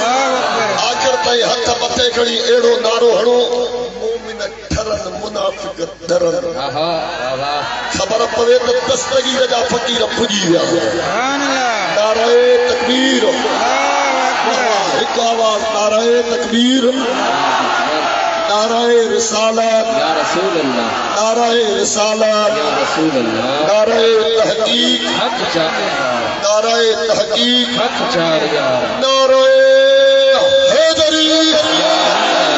آخر تائیں ہتھ متے کھڑی ایڑو نارو ہڑو مومن ٹھرن منافق ڈرن خبر پوے تے دستگیر جا فقیر پجی ویا نعرہ تکبیر ایک آواز نعرہ تکبیر نعرہ رسالت یا رسول اللہ نعرہ رسالت یا رسول اللہ نعرہ تحقیق حق جاریہ نعرہ تحقیق حق جاریہ نعرہ حیدری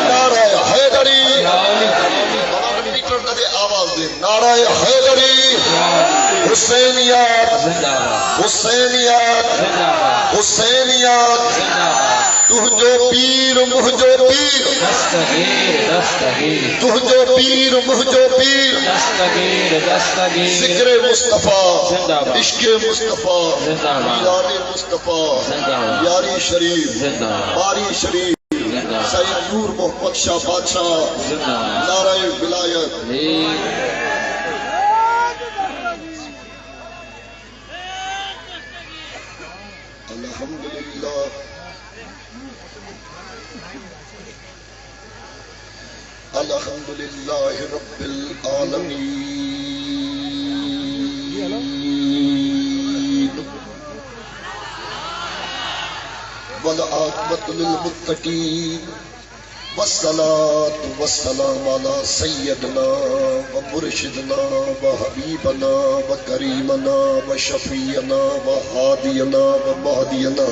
نعرہ حیدری آواز دے نعرہ حیدری حسینیات حسینیات حسینیات تجھو پیر مجھو پیر تجھو پیر مجھو پیر ذکر مصطفیٰ عشق مصطفیٰ یار مصطفیٰ یاری شریف باری شریف سید نور محمد شاہ بادشاہ نعرہ ولایت الحمدللہ الحمدللہ رب العالمین والعاقبۃ للمتقین والصلاة والسلام علی سیدنا ومرشدنا وحبیبنا وکریمنا وشفیعنا وہادینا ومہدینا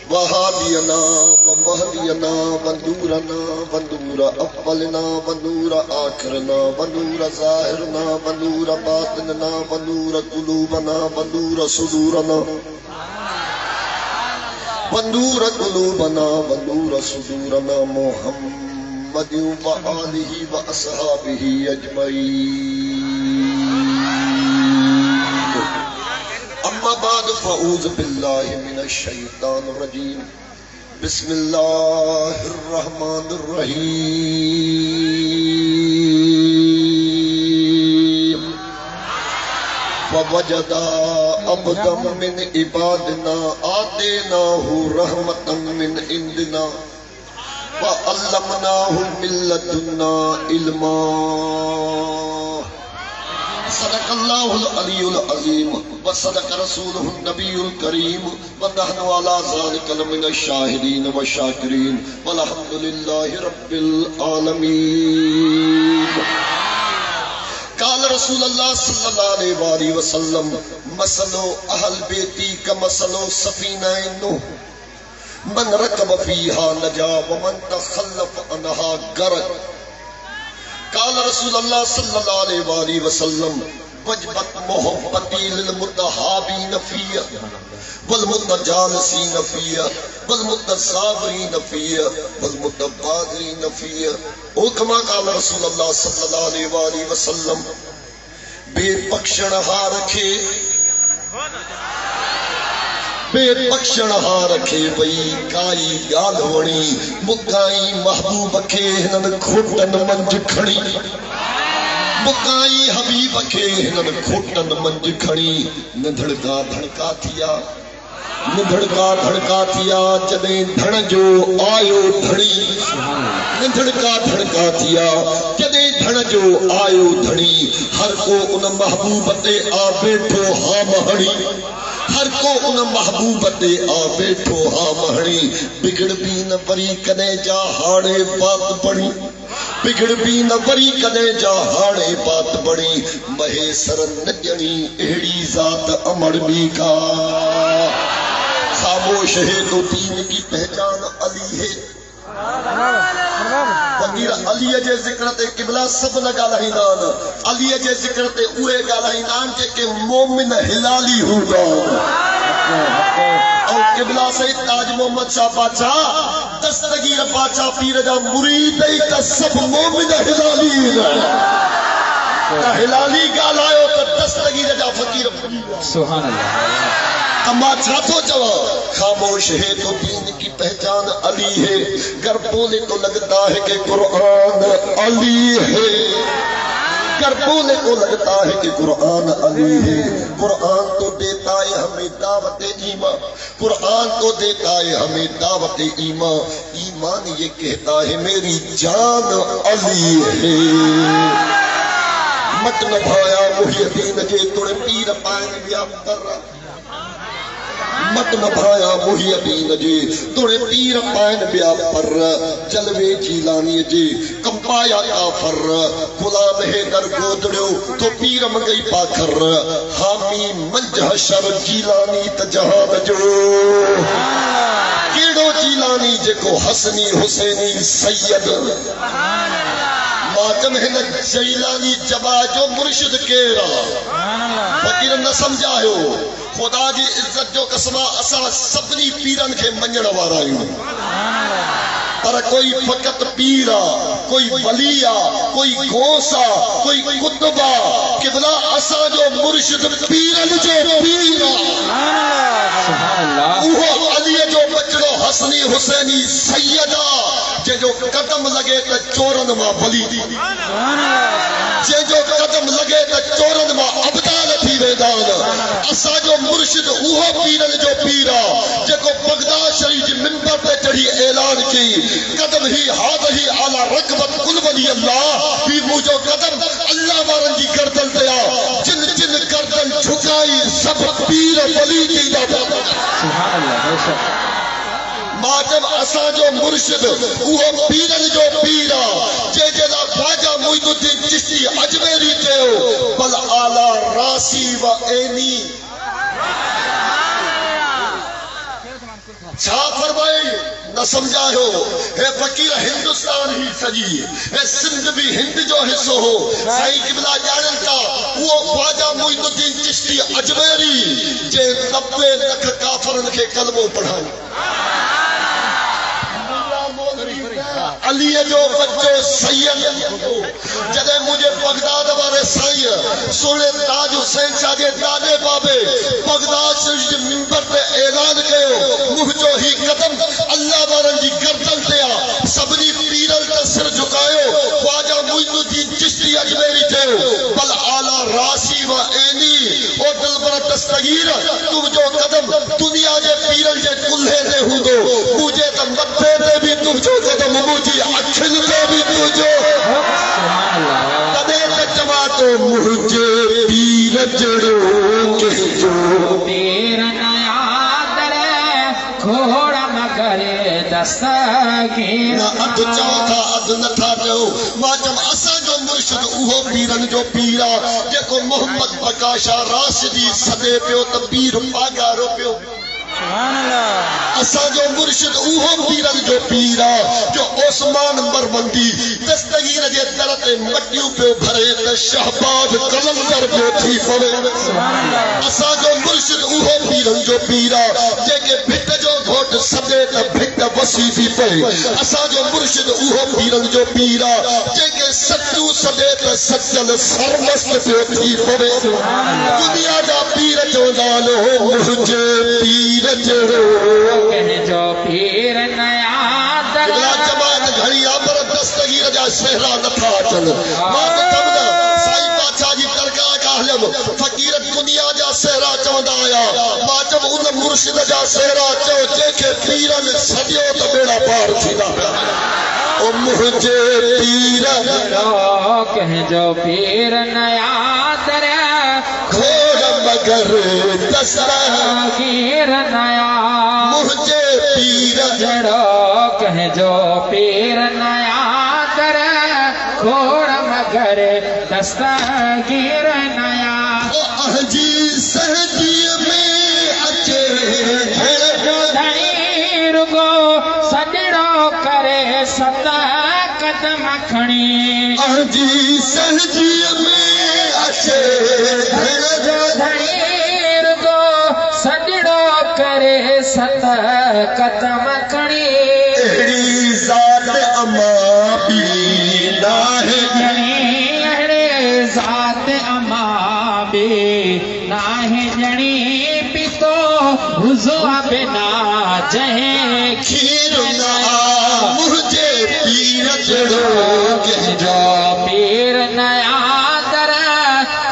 وہادینا ومہدینا ونورنا ونور اولنا ونور آخرنا ونور ظاہرنا ونور باطننا ونور قلوبنا ونور صدورنا ونور قلوبنا ونور صدورنا محمد وآلہ وأصحابہ اجمعین اما بعد فاعوذ باللہ من الشیطان الرجیم بسم اللہ الرحمن الرحیم فوجدا عبدا من عبادنا آتیناہ رحمتا من عندنا وعلمناہ من لدنا علما صدق اللہ العلی العظیم وصدق رسولہ النبی الکریم ونحن علی ذلک لمن الشاہدین والشاکرین والحمدللہ رب العالمین قال رسول اللہ صلی اللہ علیہ وآلہ وسلم مثل اہل بیتی کمثل سفینہ نوح من رکب فیہا نجا ومن تخلف عنہا غرق قال رسول اللہ صلی اللہ علیہ وآلہ وسلم وجبت محبتی للمتحابین فیہ والمتجالسین فیہ والمتصابرین فیہ والمتبادرین فیہ او کما قال رسول اللہ صلی اللہ علیہ وآلہ وسلم بے بخشن ہا رکھے بے بخشن ہا رکھے بئی کائی گال وڑی مکائی محبوب کے ہنن کھوٹن منج کھڑی مکائی حبیب کے ہنن کھوٹن منج کھڑی ندھڑکا دھڑکا تھیا ندھڑکا دھڑکا تھیا جدیں دھڑ جو آیو دھڑی ندھڑکا دھڑکا تھیا جدیں دھڑ جو آیو دھڑی ہر کو ان محبوب تے آ بیٹھو ہاں مہڑی ہر کو ان محبوب تے آ بیٹھو ہاں مہڑی بگڑ بھی نہ پری کدے جا ہاڑے بات بڑی بگڑ بھی نہ پری کدے جا ہاڑے بات بڑی مہے سر نجنی اہڑی ذات امر بھی کا خاموش ہے تو دین کی پہچان علی ہے فقیر علی جے ذکر تے قبلہ سب لگا لہیدان علی جے ذکر تے اوے گا لہیدان کہ مومن ہلالی ہوگا اور قبلہ سید تاج محمد شاہ بادشاہ دستگیر بادشاہ پیر جا مرید کا سب مومن ہلالی ہلالی گا لائیو تو دستگیر جا فقیر سبحان اللہ اما چھاتو جوا خاموش ہے تو دین کی پہچان علی ہے گر بولے تو لگتا ہے کہ قرآن علی ہے کر بولے کو لگتا ہے کہ قرآن علی ہے. قرآن تو دیتا ہے ہمیں دعوت ایمان، قرآن تو دیتا ہے ہمیں دعوت ایمان. ایمان یہ کہتا ہے میری جان علی ہے. مت نبھایا محی الدین جے توڑے پیر پائن بیا در، مت نبھایا محی الدین جے توڑے پیر پائن بیا پر. جلوے جیلانی جے کمپایا کافر، غلام ہے در گودڑیو تو پیر مگئی پاکر. حامی منجہ شر جیلانی تجہان جو کیڑو جیلانی جے کو حسنی حسینی سید. ماتم ہے جیلانی جبا جو مرشد کیرا فقیر نہ سمجھائیو. خدا جی عزت جو قسمہ اسا سبنی پیرن کے منجن وارائیوں، پر کوئی فقط پیرا، کوئی ولیہ، کوئی گوسا، کوئی قطبہ. قبلہ اسا جو مرشد پیرن جو پیرا وہ علی جو بچڑو حسنی حسینی سیدہ جے جو قدم لگے تا چورن ماں ولی دی، جے جو قدم لگے تا چورن ماں عبدال تھی ویدان. اسا جو مرشد اوہ پیرن جو پیرا جے کو بغداد شریف جی منبر پہ چڑھی اعلان کی قدم ہی ہاتھ ہی اعلیٰ رکبت کل ولی اللہ بھی مجھو قدم اللہ وارن جی گردن دیا. جن جن گردن جھکائی سب پیر ولی کی دادا. سبحان اللہ. ماتم اسا جو مرشد وہ پیرن جو پیرا جے جدا خواجہ معین الدین چشتی اجمیری کہو بل آلہ راسی و اینی. چھا فرمائی نہ سمجھائے ہو ہے فقیر ہندوستان ہی سجی ہے سندھ بھی ہند جو حصہ ہو. صحیح قبلہ جانن کا وہ خواجہ معین الدین چشتی اجمیری جے 90 لکھ کافرن کے کلموں پڑھائی. علی جو بچو سید جدے مجھے بغداد والے سائیں سونے تاج حسین شاہ دے دادے بابے بغداد سے منبر پہ اعلان کہو مجھو ہی قدم اللہ وارن جی گردن دیا. سبنی پیرل کا سر جھکایو خواجہ معین الدین چشتی اجمیری تھے بل آلہ راسی و اینی او دلبر دستگیر تم جو قدم دنیا جے پیرل جے کلھے دے ہوں دو مجھے تم مدھے دے بھی تم جو قدم مجھے اچھل دے بھی تجھو تدے تجماتو مجھے پیر جڑو کے جو پیر نیا درے کھوڑا مگرے دستگیر نہ اد چوتھا اد نتھا جو ماجم اسا جو مرشد اوہو پیرن جو پیرا جے کو محمد بکاشا راشدی صدے پیو تبیر پاگا رو پیو. اسا جو مرشد اوہم پیرن جو پیرا جو عثمان مرمندی دستگیر جے درت مٹیوں پہ بھرے شہباز قلندر پہ تھی پڑے. اسا جو مرشد اوہم پیرن جو پیرا جے کے بھٹ جو گھوٹ سدے تا بھٹ وسیفی پڑے. اسا جو مرشد اوہم پیرن جو پیرا جے کے سچو سدے تا سچل سرمست پہ تھی پڑے. دنیا دا پیر جو نالو مجھے پیر کہ جو پیر نیا در جماعت گھڑی آبر دستگیر جا سہرا نتھا چل مات تمنا سائی بادشاہ جی درگاہ کا حلم فقیرت دنیا جا سہرا چوندہ آیا ماجب ان مرشد جا سہرا چو جے کے پیرن سجیو تو بیڑا پار تھینا او مجھے پیرن کہ جو پیر نیا در کھوڑ مگر دستگیر نیا مجھے پیرن جڑو کہ جو پیر نیا در کھوڑ مگر دستگیر نیا احجی سہجی میں اچھے جو دھنی رگو سجڑو کرے ستا قدم کھڑی احجی سہجی میں اچھے جو دھنی رگو سجڑو کرے ستا قدم کھڑی تیری ذات اما بھی نہ ہے جنی اہڑے ذات اما بے ناہے جنی پیتو حضوہ بنا جہیں کھیر نہ مجھے پیر جڑو کہ جو پیر نیا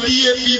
DAP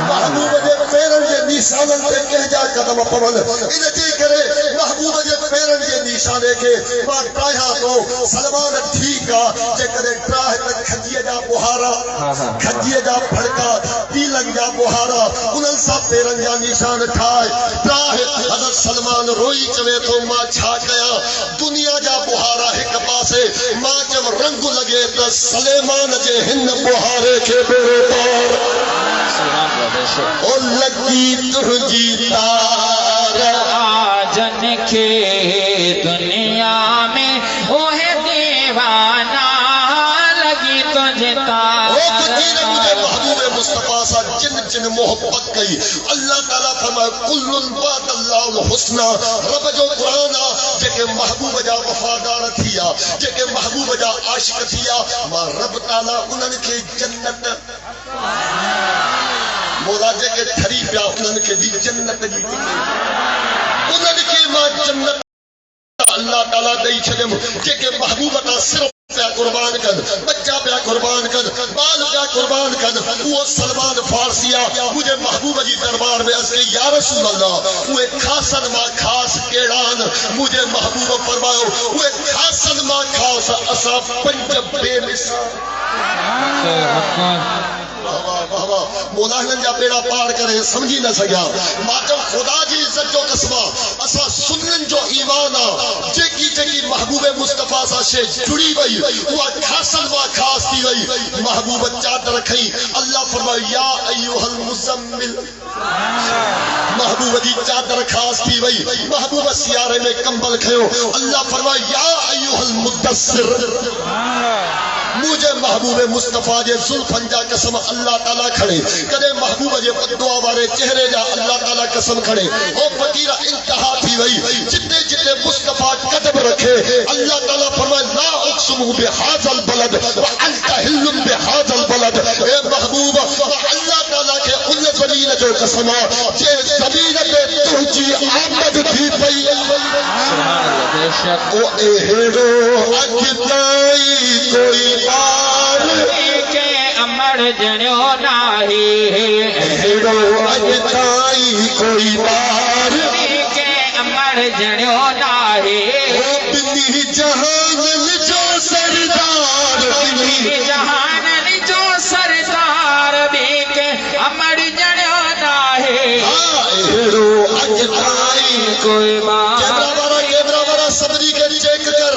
محبوب جے پیرن جے نشانن تے کہجا قدم پون ان جے کرے محبوب جے پیرن جے نشانے کے ما ٹایا تو سلمان ٹھیک آ جے کرے ٹراہ تے کھجیے جا بہارا کھجیے جا پھڑکا پیلنگ جا بہارا انہاں سب پیرن جا نشان ٹھائے ٹراہ حضرت سلمان روئی چوے تو ماں چھا گیا دنیا جا بہارا ایک پاسے ماں جب رنگ لگے تو سلیمان جے ہن بہارے کے بیڑے پار او لگی تجھی تار آجن کے دنیا میں وہ ہے دیوانہ لگی تجھے تار مجھے محبوب مصطفیٰ سا جن جن محبت گئی اللہ تعالیٰ فرمائے کل بات اللہ الحسنہ رب جو قرآن جے کہ محبوب جا وفادار تھیا جے کہ محبوب جا عاشق تھیا ماں رب تعالیٰ انہن کے جنت مولا جے کہ ٹھری پیا انہن کے بھی جنت جی انہن کے ماں جنت اللہ تعالیٰ دئی چھڑم جے کہ محبوب تا صرف پیا قربان کن بچہ پیا قربان کن بال پیا قربان کن وہ سلمان فارسیہ مجھے محبوب جی دربار میں اس کے یا رسول اللہ وہ خاصن ماں خاص کیڑان مجھے محبوب فرماؤ وہ خاصن ماں خاص اسا پنج بے مثال مولا ہنن جا بیڑا پار کرے سمجھی نہ سگیا ماتم خدا جی عزت جو قسمہ اسا سنن جو ایمانا جے کی محبوب مصطفیٰ سا شے جڑی وئی وہ خاصن و خاص تھی وئی محبوب چادر رکھیں اللہ فرمائے یا ایوہ المزمل محبوب جی چادر خاص تھی وئی محبوب سیارے میں کمبل کھیو اللہ فرمائے یا ایوہ المدثر مجھے محبوب مصطفیٰ جے زلفن جا قسم اللہ تعالیٰ کھڑے کدے محبوب جے دعا وارے چہرے جا اللہ تعالیٰ قسم کھڑے او فقیرہ انتہا تھی وئی جتنے جتنے مصطفیٰ قدم رکھے اللہ تعالیٰ فرمائے لا اقسم بہذا البلد وانت حل بہذا البلد اے محبوب اللہ تعالیٰ کے ان زمین جو قسم جے زمین پہ تہجی آمد تھی پئی او اہڑو اجتائی کوئی بار کے امر جنیو ناہی اہڑو اجتائی کوئی بار کے امر جنیو ناہی بنی جہان جو سردار بنی جہان جو سردار بھی کے امر جنیو ناہی اہڑو اجتائی کوئی بار کیمرہ وارا صبری کے چیک کر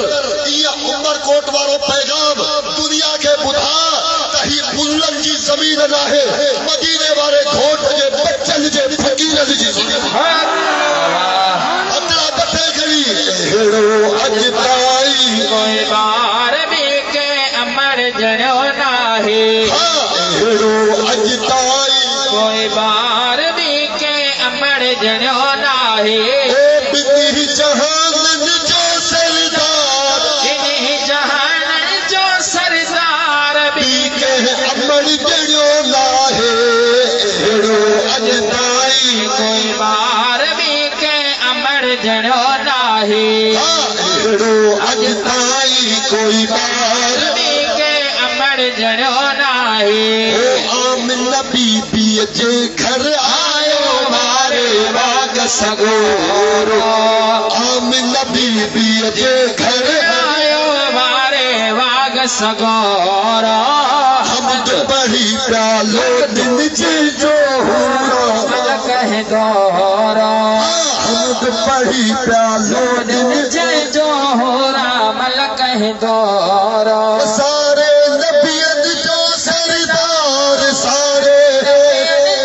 یہ عمر کوٹ وارو پیغام دنیا کے بدھا تہی بلن جی زمین نہ ہے مدینے والے گھوٹ جے بچن جے فقیر جی اتنا بٹے گئی اہڑو اجتائی کوئی بار بھی کے امر جنیو ناہی اہڑو اجتائی کوئی بار بھی کے امر جنیو ناہی بنی جہان جو سردار انہی جہان جو سردار بھی کہ امر جڑیو لاہے اہڑو اجتائی کوئی بار بھی کے امر جنیو ناہی اہڑو اجتائی کوئی بار بھی کے امر جنیو ناہی آمن بی بی جے گھر آئے مارے باغ سگورو آمن بی بی جے گھر آیو مارے واگ سگورا حمد بڑی پیالو دن جے جو ہورا کہہ دورا حمد بڑی پیالو دن جے جو ہورا مل کہہ دورا سارے نبیت جو سردار سارے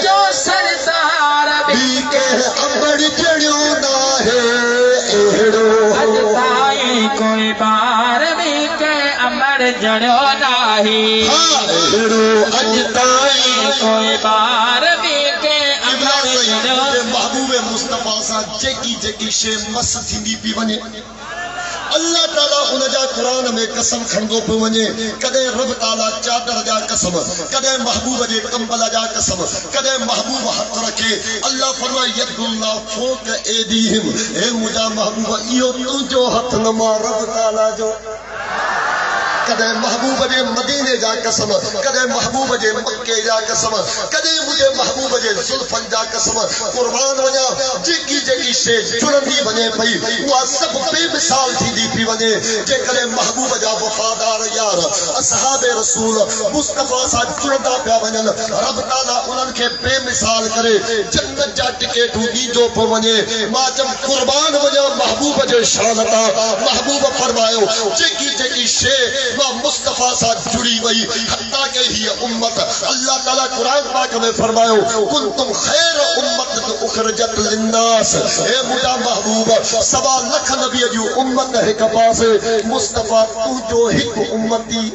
جو سردار بھی کہ امر جڑیو نہ ہے اہڑو اجتائی کوئی بار بھی کے امر جڑیو ناہی اہڑو اجتائی کوئی بار بھی کے امر جڑیو محبوب مصطفیٰ سا جیکی شے مس تھیندی پی ونے اللہ تعالیٰ ان جا قرآن میں قسم کھندو پہ ونے کدے رب تعالیٰ چادر جا قسم کدے محبوب جے کمبل جا قسم کدے محبوب ہاتھ رکھے اللہ فرمائے ید اللہ فوق ایدیہم اے مجھا محبوب ایو تو جو ہاتھ نما رب تعالیٰ جو کدے محبوب جے مدینے جا قسم کدے محبوب جے مکے جا قسم کدے مجھے محبوب جے زلفن جا قسم قربان وجا جیکی شے جڑندی بنے پئی وہ سب بے مثال تھی دی پی ونے جے کدے محبوب جا وفادار یار اصحاب رسول مصطفیٰ سا جڑدا پیا ونن رب تعالی انہن کے بے مثال کرے جنت جا ٹکٹ دی جو پو ونے ماں جب قربان وجا محبوب جے شانتا محبوب فرمایا جیکی شے وہ مصطفیٰ سا جڑی وئی حتیٰ کہ ہی امت اللہ تعالیٰ قرآن پاک میں فرمایا کنتم خیر امت اخرجت للناس اے مجھا محبوب 1.25 لکھ نبی جو امت ہے کپاس مصطفیٰ تو جو ہک امتی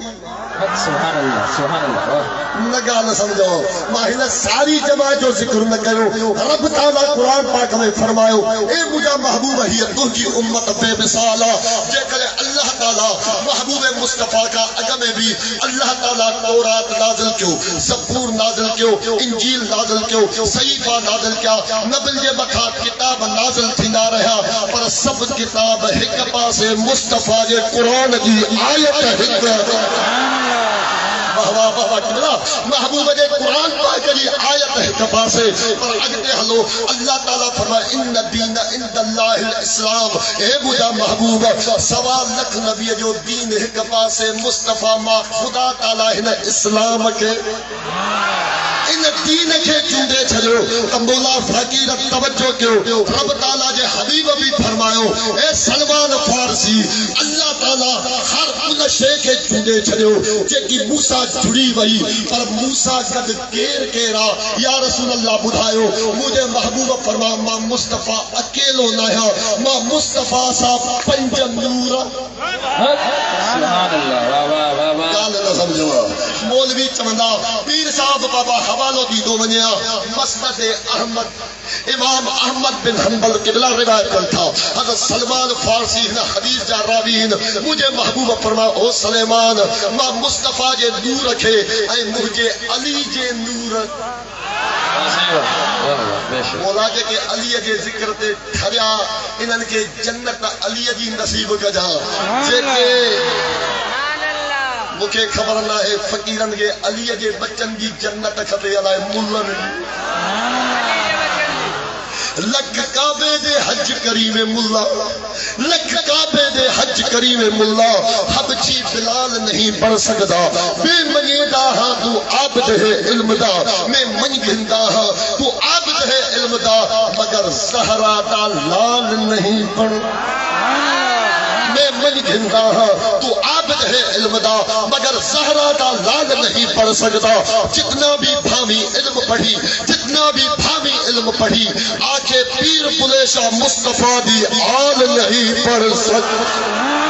سبحان اللہ سبحان اللہ نگا نہ سمجھو ماہنہ ساری جماعت جو ذکر نہ کرو رب تعالیٰ قرآن پاک میں فرمایا اے مجھا محبوب ہی تو کی امت بے مثالا جے کرے اللہ تعالیٰ محبوب مصطفیٰ کا اگم بھی اللہ تعالیٰ تورات نازل کیوں زبور نازل کیوں انجیل نازل کیوں صحیفہ نازل کیا نبل جے مکھا کتاب نازل تھیندا رہا پر سب کتاب ہک پاسے مصطفیٰ جے قرآن جی آیت ہک محبوب جے قرآن پاک جی آیت ہے کپاسے پر اگتے ہلو اللہ تعالیٰ فرمائے ان دین عند اللہ الاسلام اے مجھا محبوب 1.25 لکھ نبی جو دین ہے کپاسے مصطفیٰ ما خدا تعالیٰ ہے اسلام کے ان دین کے چندے چھلو تمبولا فقیر توجہ کیوں رب تعالیٰ جے حبیب بھی فرمایو اے سلمان فارسی اللہ تعالیٰ ہر ان شے کے چندے چھلو جے کی موسیٰ جڑی وئی پر موسیٰ قد کیر کیرا یا رسول اللہ بدھائیو مجھے محبوب فرما ماں مصطفیٰ اکیلو نہ ہے ماں مصطفیٰ سا پنج نور سبحان اللہ واہ واہ واہ واہ گال نہ سمجھو مولوی چمندہ پیر صاحب بابا حوالو دی دو منیا مسند احمد امام احمد بن حنبل قبلہ روایت کر تھا حضرت سلمان فارسی ہنا حدیث جا راوین مجھے محبوب فرما او سلیمان ماں مصطفیٰ جے نور رکھے اے مجھے علی جے نور مولا جے کہ علی جے ذکر تے ٹھریا انہن کے جنت علی جی نصیب کجا جے کہ مکھے خبر نہ ہے فقیرن کے علی جے بچن دی جنت کھتے علائے ملن لکھ کعبے دے حج کریم ملا لکھ کعبے دے حج کریم ملا حبچی بلال نہیں پڑھ سکتا بے منیدہ ہاں تو عابد ہے علم دا میں من گھندا ہاں تو عابد ہے علم دا مگر زہرا دا لال نہیں پڑھ میں من گھندا ہاں تو عابد ہے علم دا مگر زہرا دا لال نہیں پڑھ سکتا جتنا بھی بھامی علم پڑھی جتنا بھی بھامی علم پڑھی آکے پیر پلیشا مصطفیٰ دی آل نہیں پڑھ سکتا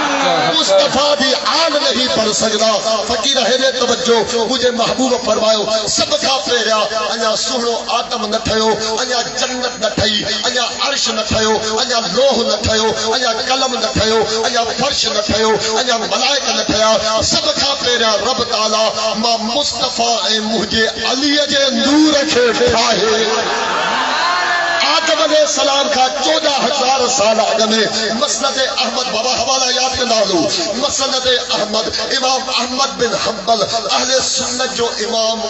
مصطفیٰ دی آل نہیں پڑھ سکتا فقیر ہے توجہ مجھے محبوب فرمایو سب کا پیریا انیا سہنو آدم نہ تھیو انیا جنت نہ تھئی انیا عرش نہ تھیو انیا لوح نہ تھیو انیا قلم نہ تھیو انیا فرش نہ تھیو انیا ملائکہ نہ تھیا سب کا پیریا رب تعالی ماں مصطفیٰ اے مجھے علی جے نور کے ٹھاہے آدم علیہ السلام کا 14,000 سال آگے میں مسند احمد بابا حوالہ یاد کے نالو مسند احمد امام احمد بن حنبل اہل سنت جو امام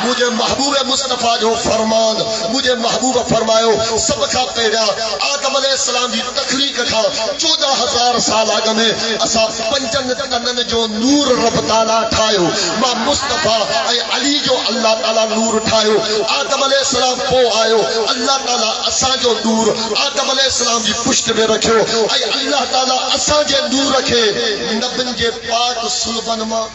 مجھے محبوب مصطفیٰ جو فرمان مجھے محبوب فرمایو سب کا پیرا آدم علیہ السلام دی تخلیق کا 14,000 سال آگے میں اسا پنجن تنن جو نور رب تعالیٰ ٹھائیو ماں مصطفیٰ اے علی جو اللہ تعالیٰ نور ٹھائیو آدم علیہ السلام پو آئیو اللہ تعالیٰ اسا جو نور آدم علیہ السلام دی پشت میں رکھو اے اللہ تعالیٰ اسا جے نور رکھے نبن جے پاک سلبن ماں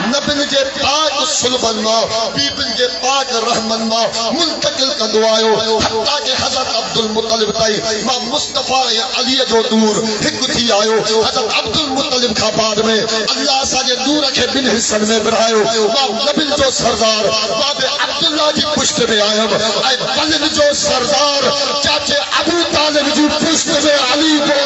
نبن جے پاک سلبن ماں بیبن جے پاک رحمن ماں منتقل کندو آئیو حتیٰ کہ حضرت عبدالمطلب تائی ماں مصطفیٰ علی جو نور ہک تھی آئیو حضرت عبدالمطلب کا بعد میں اللہ ساجے نور رکھے بن حسن میں برائیو ماں نبن جو سردار باب عبداللہ جی پشت میں آئیو اے بلن جو سردار چاچے ابو طالب جی پشت میں علی جو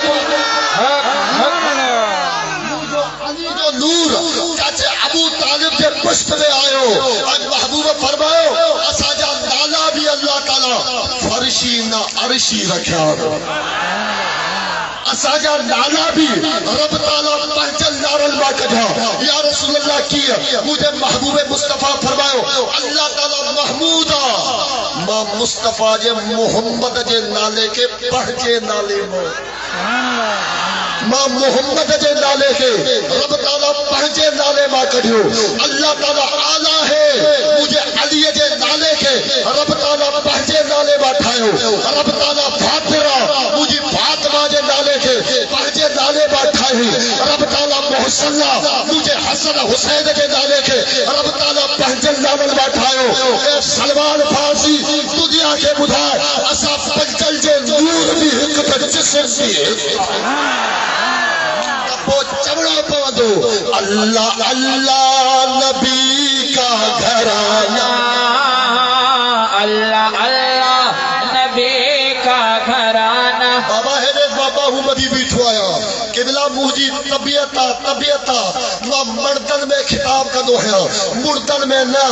نور چاچے ابو طالب کے پشت میں آئیو آج محبوب فرمائیو اساجا نالا بھی اللہ تعالیٰ فرشی نہ عرشی رکھا اساجا نالا بھی رب تعالیٰ پہنچل نارل ما کجا یا رسول اللہ کیا مجھے محبوب مصطفیٰ فرماؤ اللہ تعالیٰ محمودا ما مصطفیٰ جے محمد جے نالے کے پہنچے نالے ماں محمد جے نالے کے رب تعالیٰ پہنچے نالے ماں کڑھیو اللہ تعالیٰ آلہ ہے مجھے علی جے نالے کے رب تعالیٰ پہنچے نالے ماں ٹھائیو رب تعالیٰ فاطرہ مجھے فاطمہ جے نالے کے پہنچے نالے ماں ٹھائی رب تعالیٰ محسنہ مجھے حسن حسین جے نالے کے رب تعالیٰ پہنچے نالے ماں ٹھائیو اے سلمان فارسی دنیا کے بدھائے اسا پنچل جے نور بھی حکت جسر بھی وہ چمڑا پودو اللہ اللہ نبی کا گھرانہ اللہ اللہ نبی کا گھرانہ بابا ہے بابا ہوں مدی بیٹھو آیا قبلہ مجھے طبیعتا نہ مردن میں خطاب کا دو ہے مردن میں نہ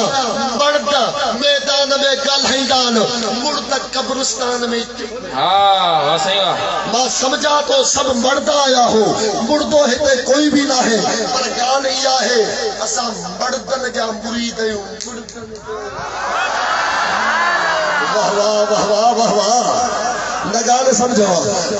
مرد میدان میں گل ہیدان مرد قبرستان میں ہاں صحیح ماں سمجھا تو سب مرد آیا ہو مردو ہے تے کوئی بھی نہ ہے پر گال یا ہے اسا مردن جا مرید ہے واہ واہ واہ واہ واہ نگال سمجھو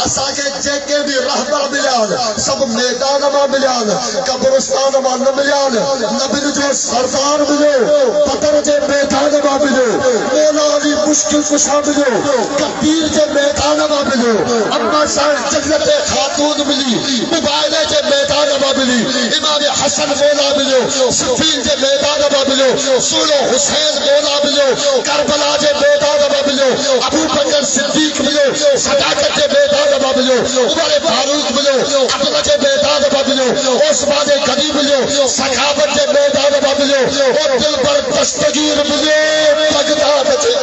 اسا کے چیکے بھی رہبر ملیان سب میدان میں ملیان قبرستان میں نہ ملیان نبی جو سردار ملو پتر جے میدان میں ملو مولا علی مشکل کشا ملو کبیر جے میدان میں ملو اما صاحب جنت خاتون ملی مبائلے جے میدان میں ملی امام حسن مولا ملو صفین جے میدان میں ملو سولو حسین مولا ملو کربلا جے میدان میں ملو ابو بکر صدیق ملو صداقت کے میدان میں ملو عمر فاروق ملو عبداللہ کے میدان میں ملو عثمان غنی ملو سخاوت کے میدان میں ملو اور دل پر دستگیر ملو بغداد کے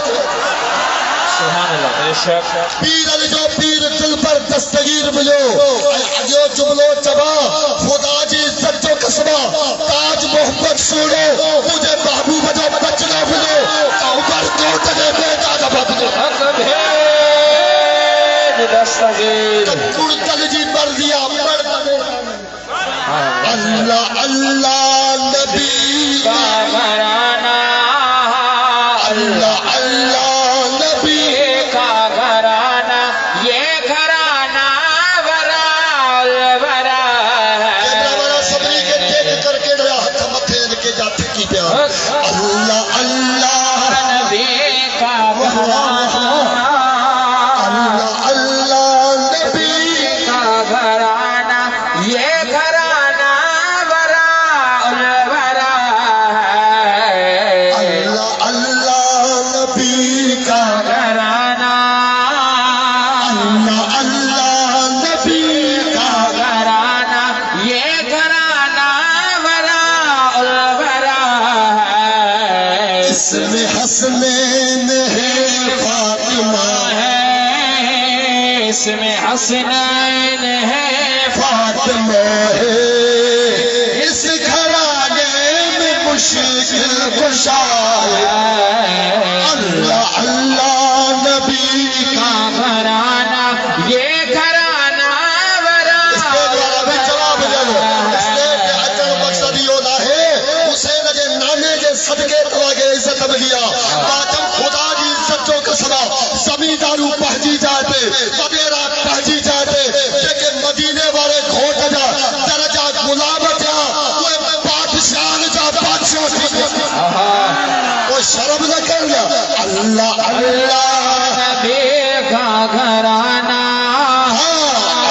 سبحان اللہ پیر علی جو پیر دل پر دستگیر ملو جو جملو چبا خدا جی عزت جو قسمہ تاج محمد سوڑو مجھے محبوب جو بچنا ملو عمر کوٹ کے میدان میں ملو دستگیر مردل جی مر دیا اللہ اللہ نبی کا گھرانہ اللہ اللہ نبی کا گھرانہ یہ گھرانہ ورا الورا ہے سبری کے ٹیک کر کے ڈرا ہاتھ متھے ان کے جاتے کی پیار اللہ اللہ نبی کا گھرانہ حسنین ہے فاطمہ ہے اس میں حسنین ہے فاطمہ ہے اس گھرانے میں مشکل کشا اللہ اللہ نبی کا گھرانہ یہ گھرانہ ورا اس کے دوارا بھی جواب جانو اس نے اچھا مقصد یہ ہونا ہے حسین جے نانے جے صدقے تواگے عزت ملیا باجم خدا جی عزت جو قسمہ زمیندارو پہنچی جاتے وغیرہ پہنچی جاتے لیکن مدینے والے گھوٹ جا درجہ غلام جا وہ بادشاہ جا بادشاہ کی وہ شرم نہ کر گیا اللہ اللہ نبی کا گھرانہ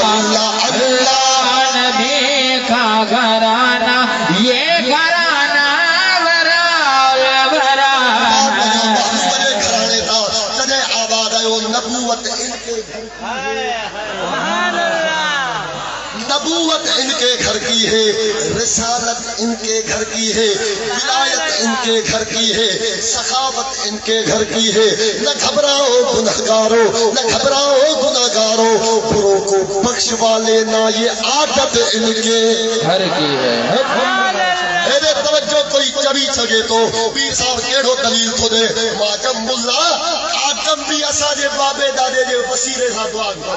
اللہ اللہ نبی کا گھرانہ یہ گھرانہ ورا الورا گھرانے تھا جنہیں آباد ہے وہ نبوت ان کے نبوت ان کے گھر کی ہے رسالت ان کے گھر کی ہے ولایت ان کے گھر کی ہے سخاوت ان کے گھر کی ہے نہ گھبراؤ گنہگارو نہ گھبراؤ گنہگارو بروں کو بخشوا لینا یہ عادت ان کے گھر کی ہے میرے توجہ کوئی چبی چگے تو پیر صاحب کیڑو دلیل تو دے ماجم ملا آدم بھی اسا جے بابے دادے جے وسیلے سا دعا کر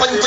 5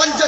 5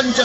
5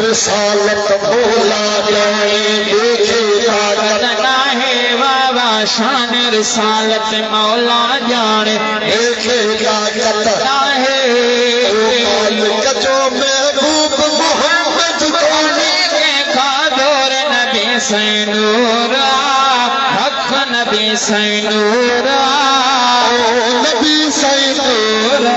رسالت مولا جانے دیکھے گا ہے بابا شان رسالت مولا جانے دیکھے گا ہے مالک جو محبوب محمد کو دیکھا دور نبی سینورا حق نبی سینورا نبی سینورا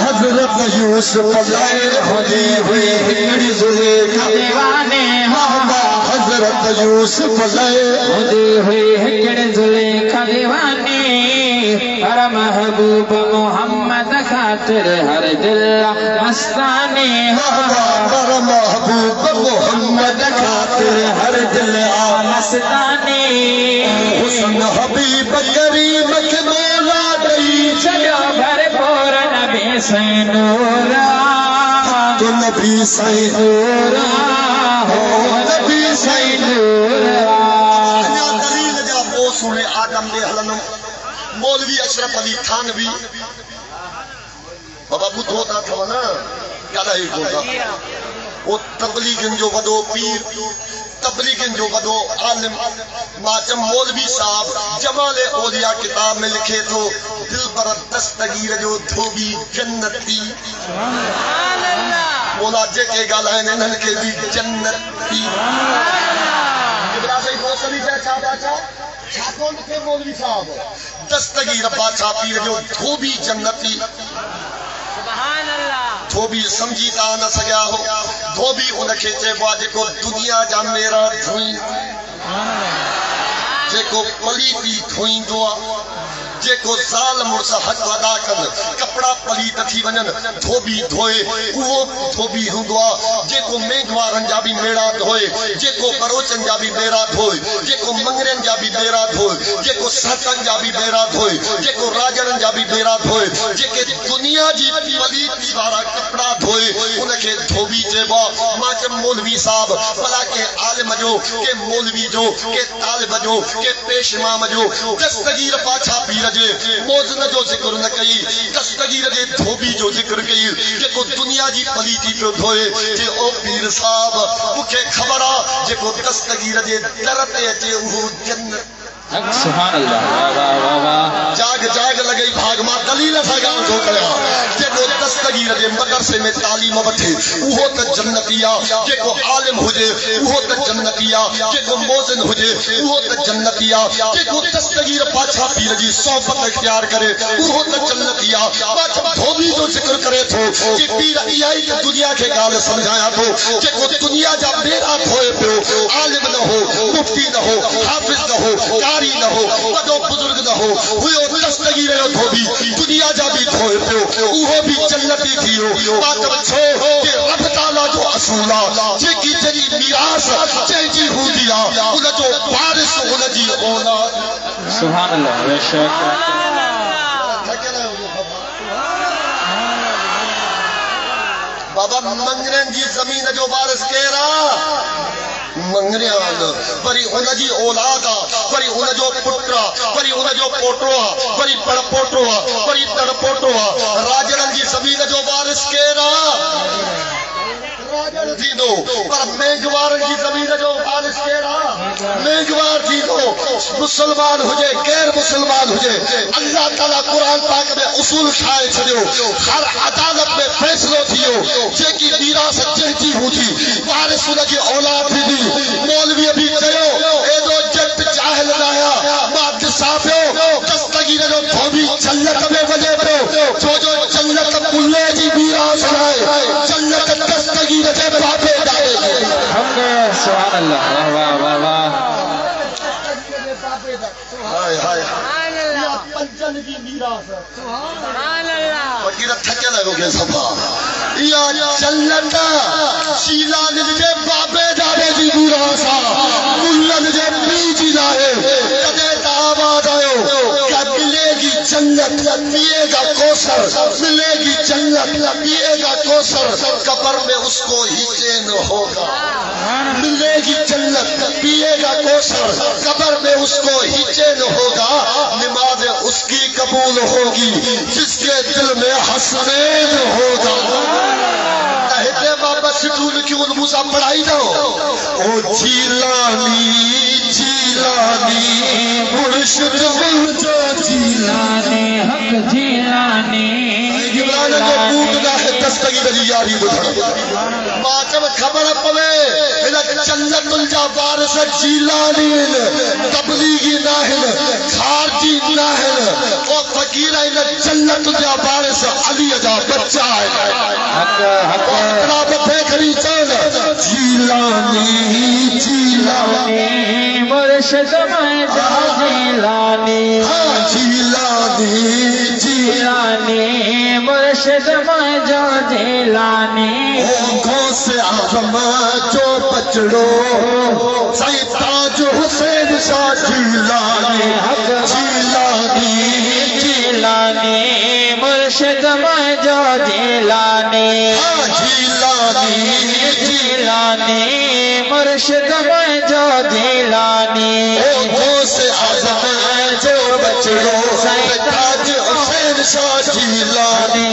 حضرت یوسف لائے ہوئی ہوئی ہکڑی زلیخا دیوانے حضرت یوسف لائے ہوئی ہوئی ہکڑی زلیخا دیوانے ہر محبوب محمد خاطر ہر دل مستانی ہر محبوب محمد خاطر ہر دل مستانی حسن حبیب کریم کے مولا دئی چلو بھر پور نبی سینورا تو نبی سینورا ہو نبی سینورا دلیل جا موسوڑ آدم دے حلنم مولوی اشرف علی تھانوی بابا بدھ ہوتا تھا نا کیا ہی ہوتا وہ تبلیغن جو وڈو پیر تبلیغن جو وڈو عالم ماتم مولوی صاحب جمال اولیاء کتاب میں لکھے تو دل پر دستگیر جو دھوبی جنتی مولا جے کے گالائن انہن کے بھی جنتی ابرا سے موسلی سے چاہتا چھاکون کے مولوی صاحب دستگیر باچا پیر جو دھوبی جنتی سبحان اللہ دھوبی سمجھیتا نہ سگیا ہو دھوبی انکھے چیبوا جے کو دنیا جا میرا دھوئیں جے کو پلیتی دھوئیں دعا جے کو ظالم مرسا حق ادا کر کپڑا پلیت تھی ونن دھوبی دھوئے وہ دھوبی ہوں دعا جے کو میگوارن جا بھی میڑا دھوئے جے کو بروچن جا بھی میرا دھوئے جے کو منگرن جا بھی میرا دھوئے جے کو ساتن جا بھی میرا دھوئے جے کو راجرن جا بھی میرا دھوئے جے کہ دنیا جی پلیتی وارا کپڑا دھوئے انکھے دھوبی چے با ماچم مولوی صاحب بلا کے عالم جو کہ مولوی جو کہ طالب جو کہ پیش امام جو دستگیر پاچھا پیر جے موزن جو ذکر نہ کئی دستگیر جے دھوبی جو ذکر کئی جے کو دنیا جی پلیتی پہ دھوئے جے او پیر صاحب مکھے خبرہ جے کو دستگیر جے درتے جے وہ جنت سبحان اللہ واہ واہ واہ جاگ جاگ لگئی بھاگ ماں دلیل ساگان جو کریا جے کو دستگیر جے مدرسے میں تعلیم وٹھے وہ تا جنتیا جے کو عالم ہوجے وہ تا جنتیا جے کو موزن ہوجے وہ تا جنتیا جے کو دستگیر پاچھا پیر جی صحبت اختیار کرے وہ تا جنتیا پاچھا دھوبی جو ذکر کرے تھو کہ پیر ایائی کے دنیا کے گال سمجھایا تو جے کو دنیا جا میرا دھوئے پیو عالم نہ ہو مفتی نہ ہو حافظ نہ ہو نہ ہو وڈو بزرگ نہ ہو وہ دستگیر جو دھوبی دنیا جا بھی دھوئے پیو وہ بھی جنتی تھیو باتم چھو کہ رب تعالیٰ جو اصولا جے کی جنی میراث جے جی ہو دیا ان جو وارث ان جی اولا سبحان اللہ بے شک بابا منگرن جی زمین جو وارث کیرا منگریان پری ان جی اولادا پری ان جو پٹرا پری ان جو پوٹروا پری پڑ پوٹروا پری تڑ پوٹروا راجرن جی زمین جو وارث کیرا راجر تھی دو پر میگوار جی زمین جو وارث کیرا میگوار تھی دو مسلمان ہوجے غیر مسلمان ہوجے اللہ تعالیٰ قرآن پاک میں اصول کھائے چھڑیو ہر عدالت میں فیصلو تھیو جے کی میراث جہتی ہو تھی وارث ان کی اولاد تھی دی مولوی ابھی چلو اے دو جت جاہل لایا بات صافیو دستگیر جو دھوبی جلت میں وجہ پہ جو جلت ملے جی میراث لائے جلت دستگیر جے باپے ڈالے سبحان اللہ واہ واہ واہ ہائے ہائے یا پنجن کی میراث سبحان اللہ وکیل تھکے لگو گے صفا یا جلت شیلان جے باپے ڈالے جی میراث ملن جے بیجی لائے کدے آواز آئے کہ ملے گی جنت پیے گا کوثر ملے گی جنت پیے گا کوثر قبر میں اس کو ہی چین ہوگا ملے گی جنت پیے گا کوثر قبر میں اس کو ہی چین ہوگا نماز اس کی قبول ہوگی جس کے دل میں حسنین ہوگا کہتے بابا موسیٰ پڑھائی جاؤ او جیلانی جیلانی مرشد مجھو جیلانی حق جیلانی جبران جو بوٹ دا ہے دستگی دلی یاری بدھڑ ماتم خبر پوے جنت الجا وارث جیلانی تبلیغی ناہل خارجی ناہل او فقیر ہے جنت الجا وارث علی جا بچہ ہے حق حق رابط ہے کری چل جیلانی جیلانی مرشد میں جا جیلانی جیلانی جیلانی مرشد میں جا جیلانی غوث اعظم جو بچڑو سید تاج حسین شاہ جیلانی جیلانی جیلانی مرشد میں جا جیلانی جیلانی جیلانی مرشد میں جا جیلانی غوث اعظم جو بچڑو سید تاج حسین شاہ جیلانی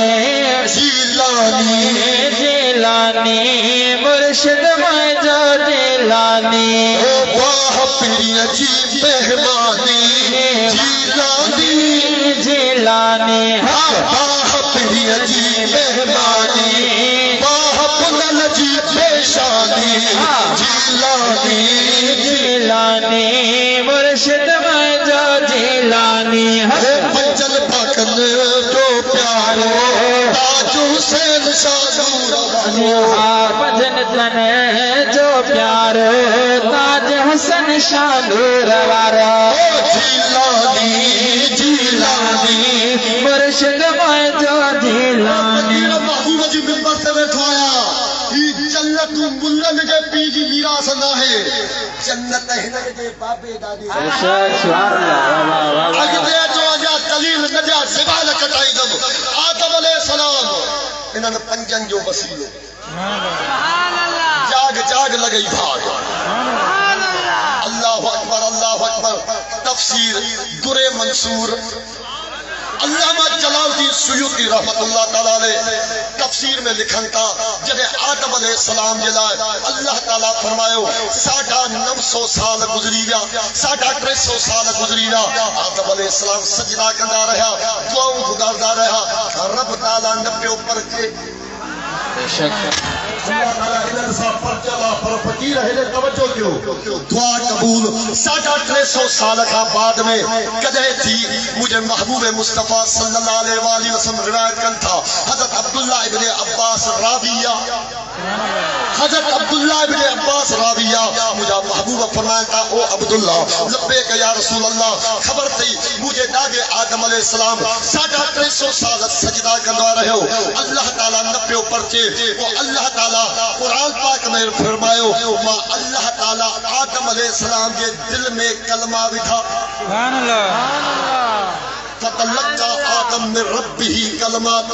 جیلانی جیلانی مرشد میں جا جیلانی واہ پیری عجیب مہمانی جیلانی جیلانی واہ پیری عجیب مہمانی واہ بلند عجیب پیشانی جیلانی جیلانی مرشد میں جا جیلانی پنجل پاکن جو پیارو تاج حسین شاہ بجن تن جو پیارو تاج حسن شاہ نور وارا جیلانی جیلانی مرشد میں جا جیلانی محبوب جی ممبر سے بیٹھو آیا یہ جنت ملن کے پی جی میراث نہ ہے جنت ہن کے بابے دادی اگتے جو اجا دلیل نجا زبال کٹائی دم آدم علیہ السلام انہاں نے پنجن جو وسیلو جاگ جاگ لگئی بھاگ اللہ اکبر تفسیر در منصور علامہ جلال الدین سیوطی رحمت اللہ تعالیٰ علیہ تفسیر میں لکھن تھا جب آدم علیہ السلام جلائے اللہ تعالیٰ فرمائے 950 سال گزری گیا 350 سال گزری گیا آدم علیہ السلام سجدہ کرنا رہا دعاؤں گزارتا رہا رب تعالیٰ نبے اوپر کے دعا قبول 350 سال کا بعد میں کدے تھی مجھے محبوب مصطفیٰ صلی اللہ علیہ وآلہ وسلم روایت کن تھا حضرت عبداللہ ابن عباس راویہ مجھے محبوب فرمایا تھا او عبداللہ لبیک یا رسول اللہ خبر تھی مجھے داغے آدم علیہ السلام 350 سال سجدہ کرنا رہے ہو اللہ تعالیٰ نبے اوپر کے وہ اللہ تعالیٰ قرآن پاک میں فرمائے ماں اللہ تعالیٰ آدم علیہ السلام کے دل میں کلمہ بٹھا سبحان اللہ فتلقى آدم من ربه كلمات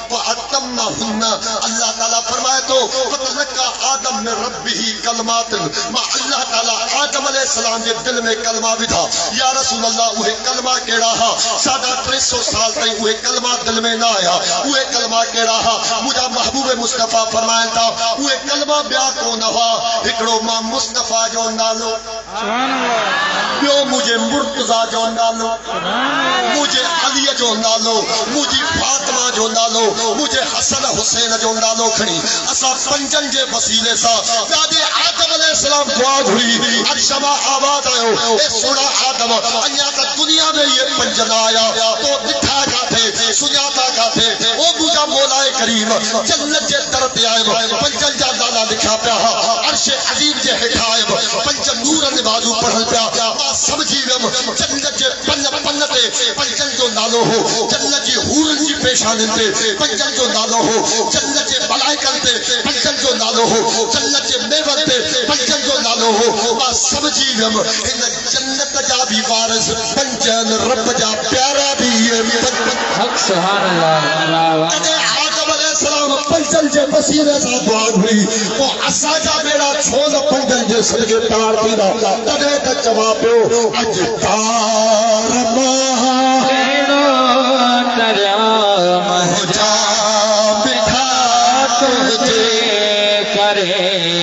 فأتمهن اللہ تعالیٰ فرمائے تو فتلقى آدم من ربه كلمات ما اللہ تعالیٰ آدم علیہ السلام کے دل میں کلمہ بھی تھا یا رسول اللہ وہ کلمہ کیڑا ہا 350 سال تک وہ کلمہ دل میں نہ آیا وہ کلمہ کیڑا ہا مجھے محبوب مصطفیٰ فرمائے تھا وہ کلمہ بیا کو نہ ہوا ہکڑو ماں مصطفیٰ جو نالو سبحان اللہ بیو مجھے مرتضی جو نالو مجھے علی جو نالو مجھے فاطمہ جو نالو مجھے حسن حسین جو نالو کھڑی اسا پنجن جے وسیلے سا دادے آدم علیہ السلام دعا گھڑی عرشما آباد آئے اے سونا آدم انیا تا دنیا میں یہ پنجن آیا تو دکھا جاتے سنیاتا جاتے او مجھا مولا کریم جنت جے در پہ آئے پنجن جا دانا دکھا پیا عرش عظیم جے ہٹھائے پنجن نور نبازو پڑھل پیا سمجھی ویم جنت جے پنتے پنجن جو نالو ہو جنت جی حورن جی پیشانن تے پنجن جو نالو ہو جنت جے ملائکن تے پنجن جو نالو ہو جنت جے میون تے پنجن جو نالو ہو ما سمجھی ویم ان جنت جا بھی وارث پنجن رب جا پیارا بھی حق سبحان اللہ آدم علیہ السلام پنجن جے وسیلے سا دعا گھڑی وہ اسا جا میرا چھوڑ پنجن جے صدقے تار دینا تدے تے جواب دیو اج تار جا بٹھا تجھے کرے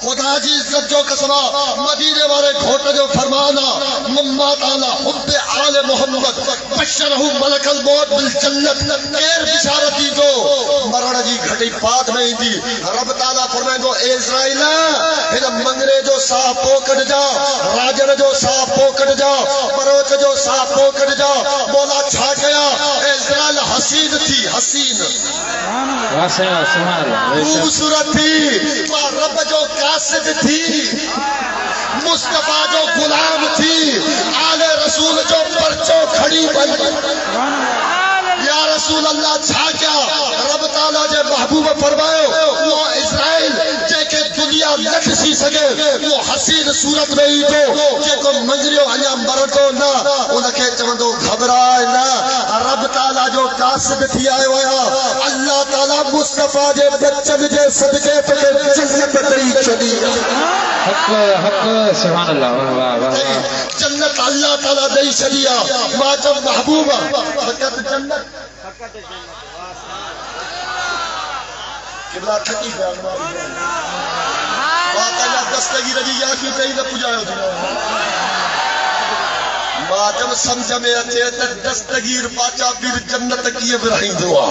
خدا جی عزت جو قسمہ مدینے والے گھوٹ جو فرمانا مما تعالی حب آل محمد بشرہ ملک الموت بالجنت کیر بشارتی جو مرن جی گھٹی پات میں دی رب تعالی فرمائے دو اے اسرائیل ہن منگرے جو ساہ پوکڑ جا راجر جو ساہ پوکڑ جا بروچ جو ساہ پوکڑ جا مولا چھا گیا اے اسرائیل حسین تھی حسین خوبصورت تھی رب جو قاصد تھی مصطفیٰ جو غلام تھی آل رسول جو پرچو کھڑی بن یا رسول اللہ چھا کیا رب تعالیٰ جے محبوب فرمائے وہ اسرائیل جے کہ دنیا لٹ سی سگے وہ حسین صورت میں ہی تو جے کو منگریو انیا مرتو نہ انکے چمندو گھبرائے نہ رب تعالیٰ جو قاصد تھی آئے ہویا اللہ تعالیٰ مصطفیٰ جے بچن جے صدقے تو جنت دئی چلی حق سبحان اللہ جنت اللہ تعالیٰ دئی چلیا ماجم محبوبہ فقط جنت قبلہ ٹھکی پہ بات اللہ دستگی رجی یا کی کئی نہ پجائے ہوتی ماجم سمجھ میں اچھے دستگیر باچا پھر جنت کی ابراہیم دعا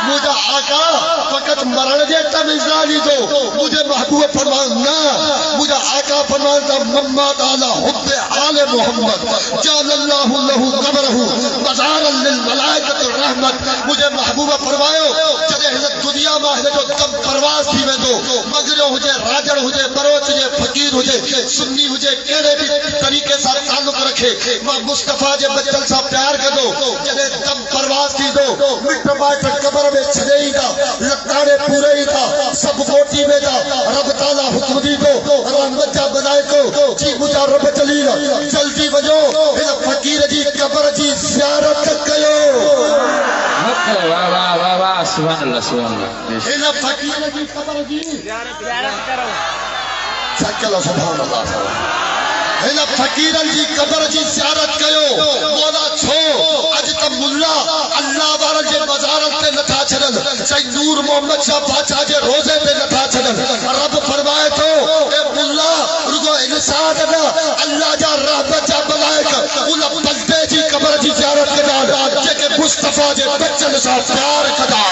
مجھے آقا فقط مرن دیتا مزالی دو مجھے محبوب فرمانا مجھے آقا فرمانا مما تعالی حب آل محمد جعل اللہ لہو قبرہو مزارا للملائکت الرحمت مجھے محبوب فرماؤ جدے حضرت دنیا میں جو کم پرواز تھی میں دو مگروں ہو جائے راجر ہو جائے بروچ ہو جائے فقیر ہو جائے سنی ہو جائے کیڑے بھی طریقے ساتھ تعلق رکھے ماں مصطفیٰ جے بچل سا پیار کر دو جدے کم پرواز تھی دو مٹر بائٹر قبر میں چھڑے ہی تھا لکھانے پورے ہی تھا سب کوٹی میں تھا رب تعالیٰ حکم دی دو رحمت جا بنائے کو جی مجھا رب چلی جلدی بجو فقیر جی قبر جی زیارت کیو واہ واہ واہ واہ سبحان اللہ سبحان اللہ فقیر جی قبر جی زیارت کرو چکلو سبحان اللہ ہینا فقیرن جی قبر جی زیارت کیو مولا چھو اج تم ملا اللہ بارن جے مزارت تے نتھا چھڑن سید نور محمد شاہ باچا جے روزے تے نتھا چھڑن رب فرمائے تو اے ملا رگو انسان نہ اللہ جا رحمت جا ملائک ان بندے جی قبر جی زیارت کدا جے کہ مصطفیٰ جے بچن سا پیار کدا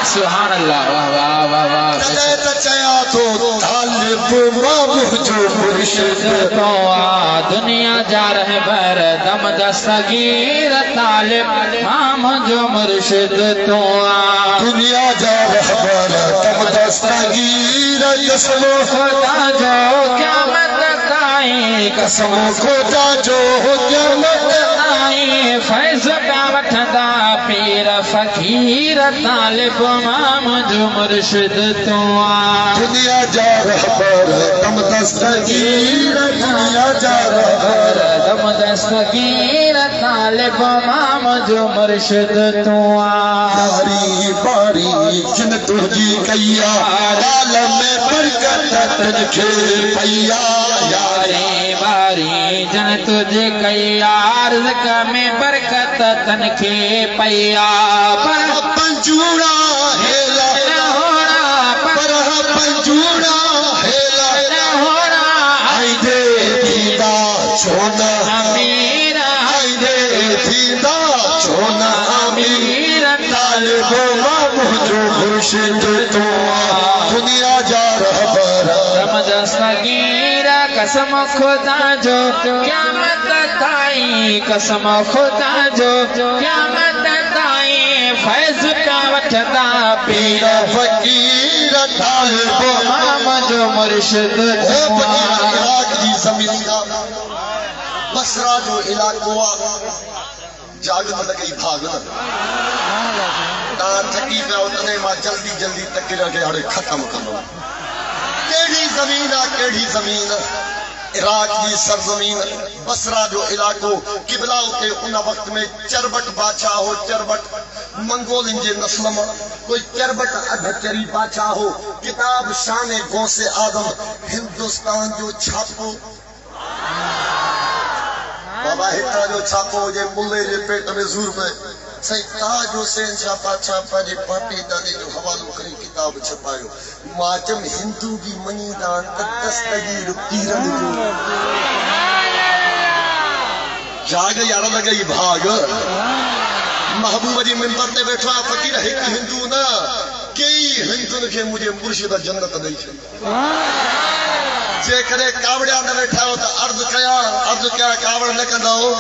سبحان اللہ واہ واہ واہ واہ کدے تے چیا تو طالب مامو جو مرشد تو دنیا جا رہے بر دم دستگیر طالب مام جو مرشد تو دنیا جا رہے بر دم دستگیر قسم خدا جو قیامت تائیں قسم خدا جو قیامت تائیں فیض کا وٹھدا پیر فقیر طالب مام جو مرشد تو دنیا جا رہے بر دم دستگیر دنیا جا رہے دم دستگیر طالب مام جو مرشد تو باری باری جن تجھی کیا عالم میں برکت تجھے پیا یاری باری جن تجھے کیا رزق میں برکت تن کے پیا پر پنجوڑا ہیلا ہونا پر پنجوڑا ہیلا ہونا آئی دے دیدہ چھونا امیر آئی دے دیدہ چھونا امیر طالب مامو جو مرشد تو دنیا جا رہا برا دم دستگیر قسم خدا جو قیامت تائیں قسم خدا جو قیامت تائیں فیض کا وٹھدا پیر فقیر طالب مام جو مرشد عراق کی زمین کا بصرہ جو علاقہ جاگت لگئی بھاگن تھکی پہ اتنے ماں جلدی جلدی تک رہ گئے ہڑے ختم کرو کیڑی زمین کیڑی زمین عراق کی سرزمین بصرہ جو علاقوں قبلہ ہوتے ان وقت میں چربٹ باچا ہو چربٹ منگول انجے نسلم کوئی چربٹ ادھچری باچا ہو کتاب شان غوث آدم ہندوستان جو چھاپو بابا ہترا جو چھاپو جے ملے جے پیٹ میں زور میں سائیں تاج حسین شاہ بادشاہ پاجے پاپی دادے جو حوالو کریں کتاب چھپایو ماجم ہندو بھی منی دان دستگیر پیرن جو جاگ یارا لگئی بھاگ محبوب جی منبر تے بیٹھا فقیر ایک ہندو نا کئی ہندو کے مجھے مرشد جنت نہیں چھے جے کرے کاوڑیا نہ بیٹھا ہو تو عرض کیا کاوڑ نہ کندہ ہو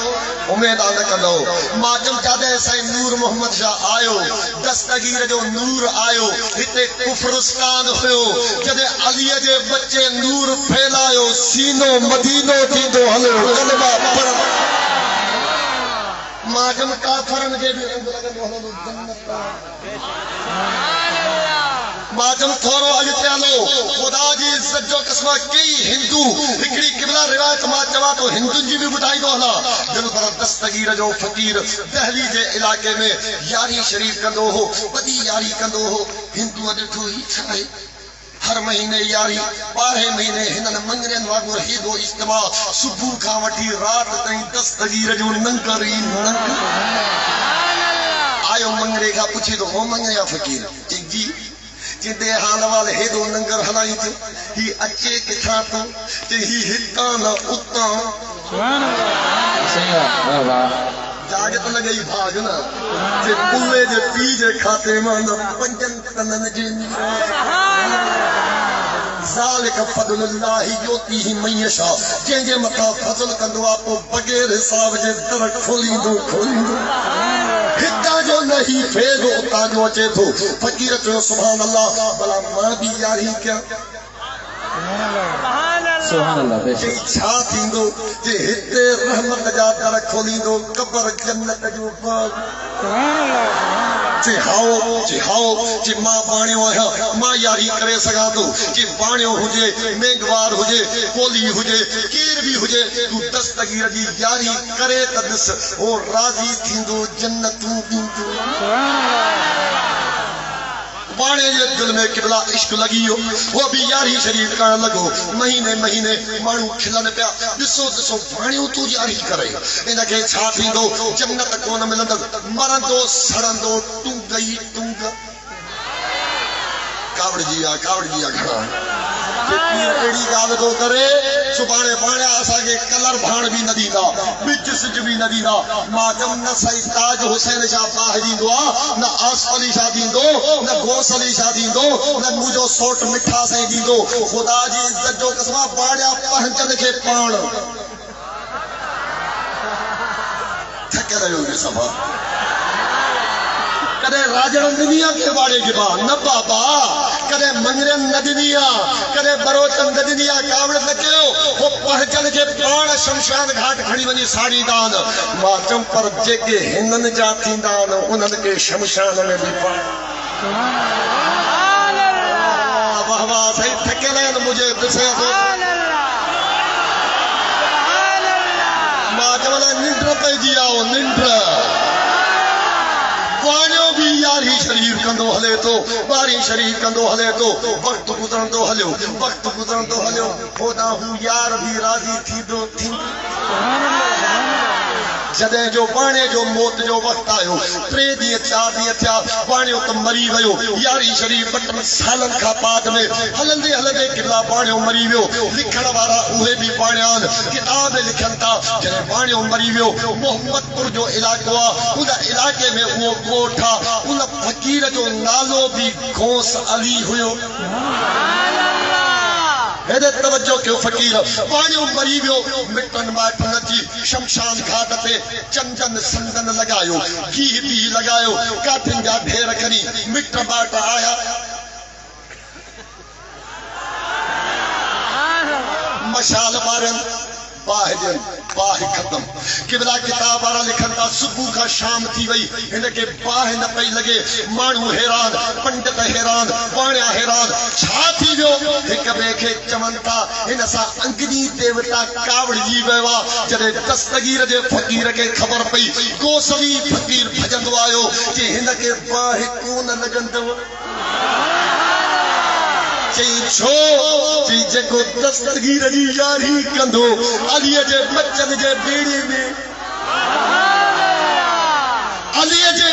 امید نہ کندہ ہو ماجم چاہدے سائیں نور محمد شاہ آئیو دستگیر جو نور آئیو ہتے کفرستان ہوئیو جدے علی جے بچے نور پھیلائیو سینو مدینو دیدو ہلو کلمہ پڑھا ماجم کافرن کے بھی رنگ لگن وحلو جنت ماجم تھورو اجتے آلو خدا جی عزت جو قسمہ کئی ہندو ہکڑی قبلہ روایت ماجمہ تو ہندو جی بھی بٹائی دو ہلا جن پر دستگیر جو فقیر دہلی جے علاقے میں یاری شریف کندو ہو بدی یاری کندو ہو ہندو اڈٹھو ہی چھائے ہر مہینے یاری 12 مہینے ہنن منگرین واگور ہیدو اجتماع صبح کا وٹی رات تائیں دستگیر جو ننکری آئیو منگرے کا پوچھی تو ہو منگریا فقیر جی جدے حال والے ہیدو ننگر ہلائی تو ہی اچے کتھا تو ہی ہتان اتان جاگت لگئی بھاگنا جے پوے جے پی جے کھاتے مان پنجن تنن جن ذالک فضل اللہ یوتی من یشاء جن جے متا فضل کندو آپ بغیر حساب جے در کھولیندو ہتا جو نہیں فیض ہوتا جو اچے تو فقیر چو سبحان اللہ بلا ماں بھی یاری کیا سبحان اللہ بے شک چھا تھیندو جے ہتے رحمت جا در کھولیندو قبر جنت جو باغ جی ہاؤ جی ماں بانیوں ہے ماں یاری کرے سگا تو جی بانیوں ہجے مینگوار ہجے کولی ہجے کیر بھی ہجے تو دستگیر جی یاری کرے تدس وہ راضی تھیندو جنتوں دیندو بانے یہ دل میں قبلہ عشق لگی ہو وہ بھی یاری شریف کرنے لگو مہینے مانو کھلن پیا دسو بانیوں تو یاری کرے انہاں کے چھا تھیندو جنت کون ملندو مرندو سڑندو ٹنگئی ٹنگ کاوڑ جیا گھڑا پیر ایڑی گال تو کرے سبانے بانے آسا کے کلر بھان بھی ندی دا بچ سج بھی ندی دا ماجم نہ سائی تاج حسین شاہ باہ دیندو نہ آس علی شاہ دیندو نہ گوس علی شاہ دیندو نہ مجھو سوٹ مٹھا سے دیندو خدا جی عزت جو قسمہ باڑیا پہنچن کے پان تھکے رہے ہوگے سبھا کدے راجرن دنیا کے باڑے کے بعد نہ بابا کدے منگرن نہ دنیا کدے بروچن نہ دنیا کاوڑت لکیو وہ پہچن کے پان شمشان گھاٹ کھڑی ونی ساڑی دان ماچم پر جے کے ہنن جاتی دان انہن کے شمشان میں بھی پان واہ واہ صحیح تھکے لین مجھے دسے ماچم اللہ نندر پہ دیا ہو نندر وانیو بھی یاری شریف کندو ہلے تو باری شریف کندو ہلے تو وقت گزرن تو ہلیو خدا ہوں یار بھی راضی تھی دو تھی جدے جو بانے جو موت جو وقت آئیو 3 دیئے 4 دیئے تھیا بانیو تم مری ویو یاری شریف بٹن سالن کا پاد میں ہلن دے قبلہ بانیو مری ویو لکھن وارا اوہے بھی بانیان کتاب لکھن تا جنہیں بانیو مری ویو محمد پور جو علاقہ انہا علاقے میں وہ کوٹھا انہا فقیر جو نالو بھی گھوس علی ہوئیو ہدایت توجہ کیوں فقیر پانیوں مریویو مٹن ماٹ نچی شمشان گھاٹ پہ چندن سندن لگایو گھی بھی لگایو کاتن جا ڈھیر کری مٹ ماٹ آیا مشال بارن باہ ختم قبلہ کتاب آرہ لکھن تا صبح کا شام تھی وئی انہیں باہ نہ پئی لگے مانو حیران پنڈت حیران وانیا حیران چھاتی جو ایک بیکھے چمنتا انہیں سا انگنی دیوتا کاوڑ جی ویوا جدے دستگیر جے فقیر کے خبر پئی گوسلی فقیر بھجندو آئیو کہ انہیں کے باہ کون لگندو چئی چھو چئی جکو دستگیر جی یاری کندو علی جے بچن جے بیڑی میں علی جے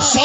100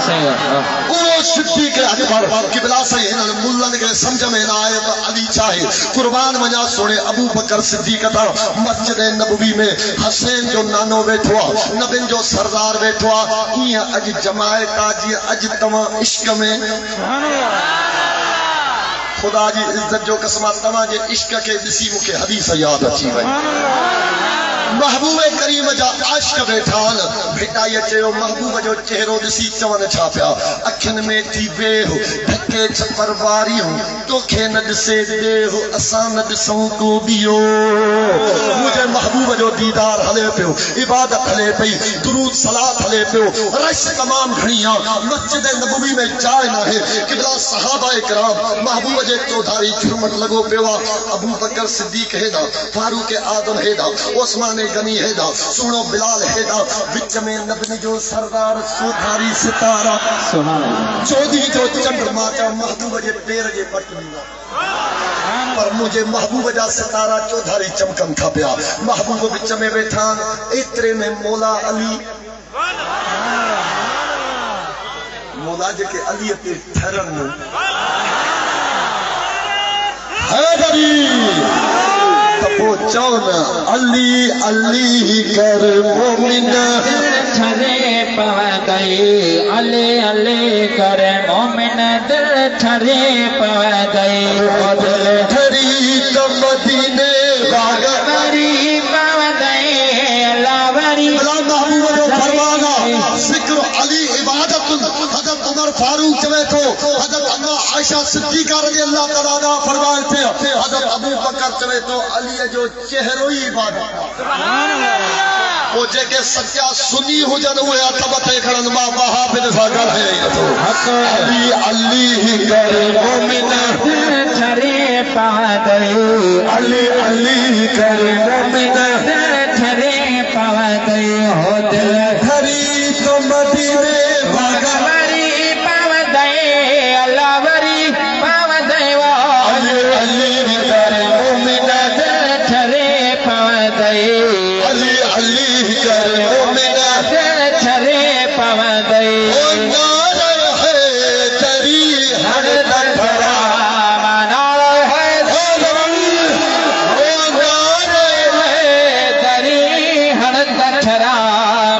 وہ صدیق اکبر قبلہ سے انہاں ملن کے سمجھ میں نہ آئے تو علی چاہے قربان وجہ سونے ابو بکر صدیق تا مسجد نبوی میں حسین جو نانو بیٹھوا نبین جو سردار بیٹھوا یہ اج جماعت آجی اج تمام عشق میں خدا جی عزت جو قسمت تمام جے عشق کے دسی مکے حدیث یاد اچھی وئی محبوب کریم جا عشق بیٹھان بیٹا یہ چیو محبوب جو چہرو دسی چون چھاپیا اکھن میں تھی بے ہو دھکے چھپر واری ہوں تو کھے ند سے دے ہو اسان ند سوں کو بیو مجھے محبوب جو دیدار ہلے پیو عبادت ہلے پئی درود صلاة ہلے پیو رش تمام گھڑیاں مسجد نبوی میں جائے نہ ہے قبلہ صحابہ اکرام محبوب جے چودھاری جھرمٹ لگو پیوا ابو بکر صدیق ہے دا فاروق آدم ہے دا عثمان غنی ہے دا سنو بلال ہے دا وچ میں نبی جو سردار چودھاری ستارہ چودھی جو چندر ماچا محبوب جے پیر جے پٹنی پر مجھے محبوب جا ستارہ چودھاری چمکن تھا پیا محبوب وچ میں بیٹھان اترے میں مولا علی مولا جے کہ علی تے ٹھرن حیدری تپو چونا علی علی کر مومن چھرے پودائی علی علی کر مومن دل چھرے پودائی دل چھری تو مدینے باغری پودائی لاوری بلا محبوب جو فرمانا ذکر علی عبادت حضرت عمر فاروق چوے تو حضرت اما عائشہ صدیقہ رضی اللہ تعالیٰ عنہ فرمائے تھے حضرت ابو بکر چوے تو علی جو چہرو ہی عبادت وہ جے کہ سچا سنی ہو جن ہوئے اتبتے کھڑن ماں وہابن ساگر ہے علی علی کر مومن چھرے پودائی علی علی کر مومن چھرے پودائی ہو دل ہری تو مدینے باغری پودائی لاوری پودائی علی علی کر مومن دل چھرے پودائی علی علی کر مومن دل چھرے پودائی او نار ہے تری ہر دھڑا منار ہے او نار ہے دری ہر دھڑا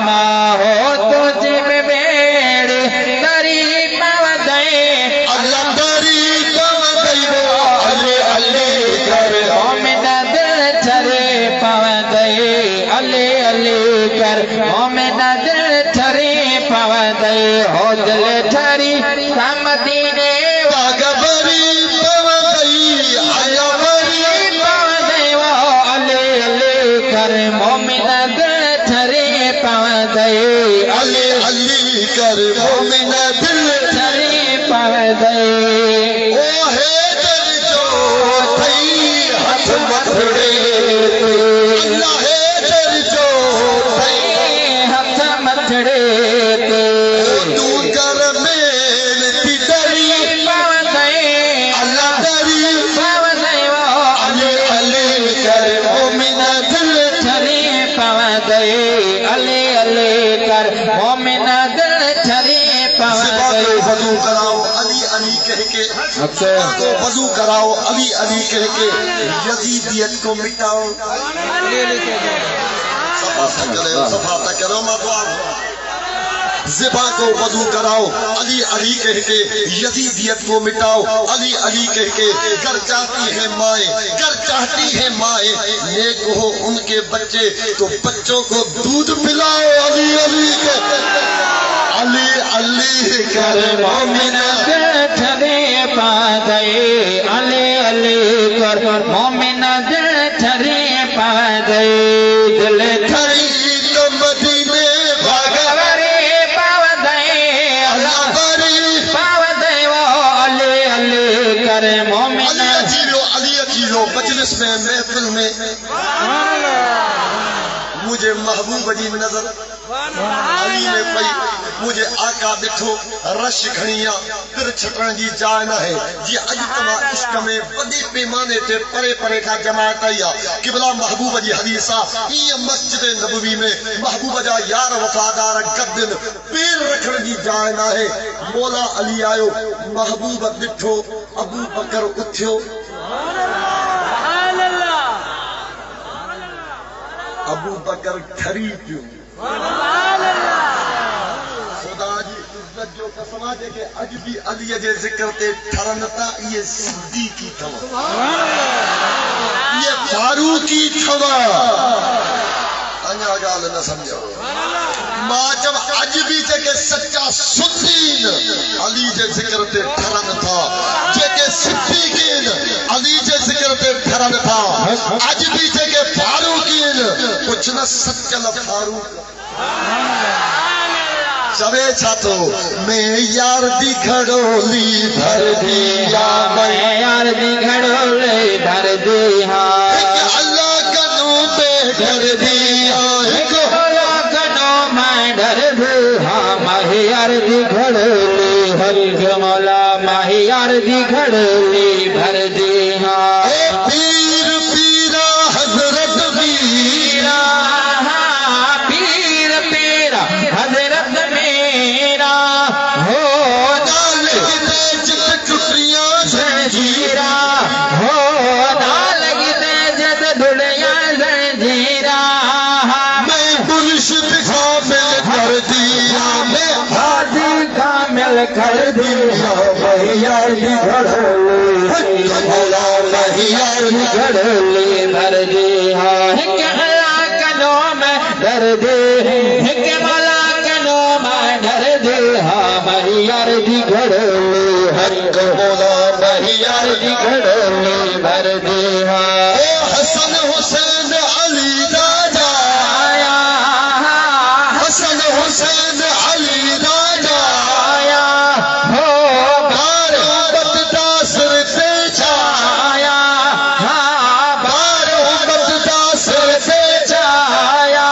ما ہو تجھ میں بیڑ دری پودائی اللہ تری کم دیو علی علی کر مومن دل چھرے پودائی علی علی کر مومن دل چھرے پودائی ہو دل چھری مدینے باغبری پوئی عیابری پودائی علی علی کر مومن دل چھرے پودائی علی علی کر مومن دل چھرے پودائی او حیدر جو تھئی ہتھ متھڑے اللہ حیدر جو تھئی ہتھ متھڑے تو کر میل تی ڈری پودائی اللہ ڈری پودائی علی علی کر مومن دل چھرے پودائی علی علی کر مومن دل چھرے زبان پودائی کو وضو کراؤ علی علی کہہ کے زبان کو وضو کراؤ علی علی کہہ کے یزیدیت کو مٹاؤ صفا تک کرو ما دعا زبان کو وضو کراؤ علی علی کہہ کے یزیدیت کو مٹاؤ علی علی کہہ کے گر چاہتی ہے مائیں گر چاہتی ہے مائیں نیک ہو ان کے بچے تو بچوں کو دودھ پلاؤ علی علی کہہ کے علی علی کر مومن دل چھرے پودائی علی علی کر مومن دل چھرے پودائی دل کھڑی تو مدینے چھری پودائی اللہ بری پودائی علی علی کر مومن علی اچیلو مجلس میں محفل میں مجھے محبوب جی نظر علی نے پئی مجھے آقا ڈٹھو رش کھڑیاں پھر چھٹن جی جائے نہ ہے جی اج تما عشق میں وڈی پیمانے تے پرے پرے کا جماعت آئی قبلہ محبوب جی حدیثہ یہ مسجد نبوی میں محبوب جا یار وفادار گدن پیر رکھن جی جائے نہ ہے مولا علی آیو محبوب ڈٹھو ابو بکر اٹھیو ابو بکر کھری پیو خدا جی عزت جو قسمہ دے کہ اج بھی علی جے ذکر تے ٹھرنتا یہ صدیقی تھوا یہ فاروقی تھوا انیا گال نہ سمجھو ماں جب اج بھی جے کہ سچا سنین علی جے ذکر تے ٹھرن تھا جے کہ صدیقین علی جے ذکر تے ٹھرن تھا اج بھی جے کہ فاروقین کچھ نہ سچل فاروق چوے چھاتو میں یار دی گھڑولی بھر دیا میں یار دی گھڑولی بھر دیا اللہ کا نو پہ ڈر دیا اللہ کا نو میں ڈر دیا ماہیار دی گھڑولی ہر مولا ماہیار دی گھڑولی بھر دیا پیر پیرا حضرت پیرا پیر پیرا حضرت میرا ہو ڈال دے جت ٹٹریاں زنجیرا ہو نہ لگتے جد دھڑیاں زنجیرا میں مرشد کامل کر دیا میں حاضر کامل کر دیا ماہیار دی گھڑولی مولا ماہیار دی گھڑولی بھر دیا ایک اللہ کا نام ڈر دے ایک مولا کا نام ڈر دے ماہیار دی گھڑولی ہر مولا ماہیار دی گھڑولی بھر دیا حسن حسین علی راجا آیا حسن حسین علی راجا آیا ہو باروں بدداسر پیچھا آیا باروں بدداسر پیچھا آیا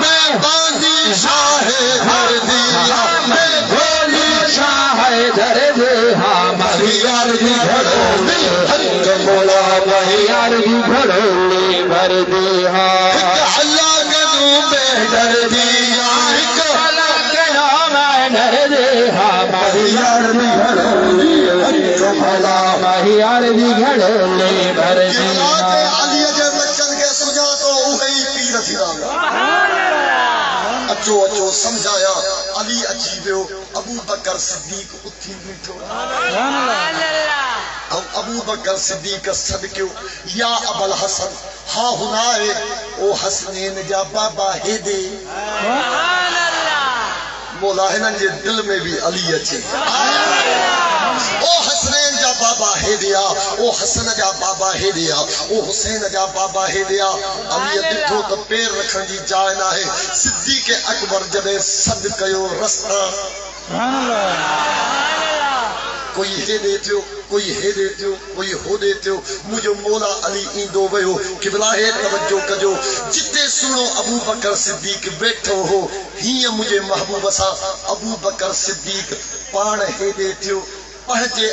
میں باندی شاہ بھر دیا میں گولی شاہ در دے ماہیار دی گھڑولی مولا ماہیار دی گھڑولی بھر دیا اللہ کا نام میں ڈر دیا اللہ کے نام ڈر دے ماہیار دی گھڑولی مولا ماہیار دی گھڑولی بھر دیا علی جے بچن کے سجا تو وہی پیر تھی اچو اچو سمجھایا علی اچھی بیو ابو بکر صدیق اتھی بیٹھو ابو بکر صدیق صدقیو یا ابو الحسن ہاں ہنائے او حسنین جا بابا ہے دے مولا ہنن جے دل میں بھی علی اچھی او حسنین جا بابا ہے دیا او حسن جا بابا ہے دیا او حسین جا بابا ہے دیا علی ڈٹھو تو پیر رکھن جی جائے نہ ہے صدیق اکبر جدے صد کیو رستہ کوئی ہے دیتیو کوئی ہے دیتیو کوئی ہو دیتیو مجھے مولا علی ایندو ویو قبلہ ہے توجہ کجو جتے سنو ابو بکر صدیق بیٹھو ہو ہی مجھے محبوب سا ابو بکر صدیق پان ہے دیتیو پہنچے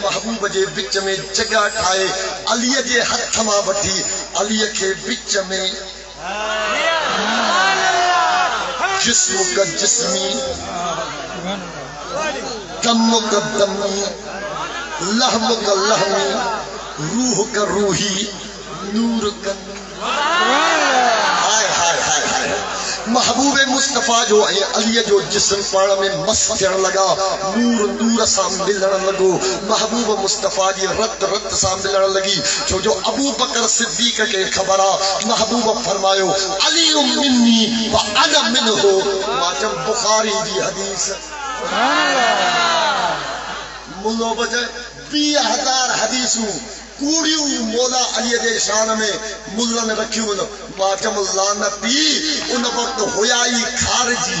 محبوب جے بچ میں جگہ ٹھائے علی جے ہتھ ماں وٹھی علی کے بچ میں جسم کا جسمی دم کا دمی لحم کا لحمی روح کا روحی نور کا ہائے ہائے ہائے ہائے محبوب مصطفیٰ جو ہے علی جو جسم پاڑ میں مسجر لگا نور نور سا ملن لگو محبوب مصطفیٰ جی رت رت سا ملن لگی جو ابو بکر صدیق کے خبرہ محبوب فرمایو علی منی و انا منہو واجب بخاری جی حدیث ملو بجائے 20,000 حدیثوں کوڑیوں مولا علی دے شان میں ملن رکھیوں ماتم لعنتی ان وقت ہویائی خارجی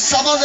7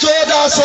1400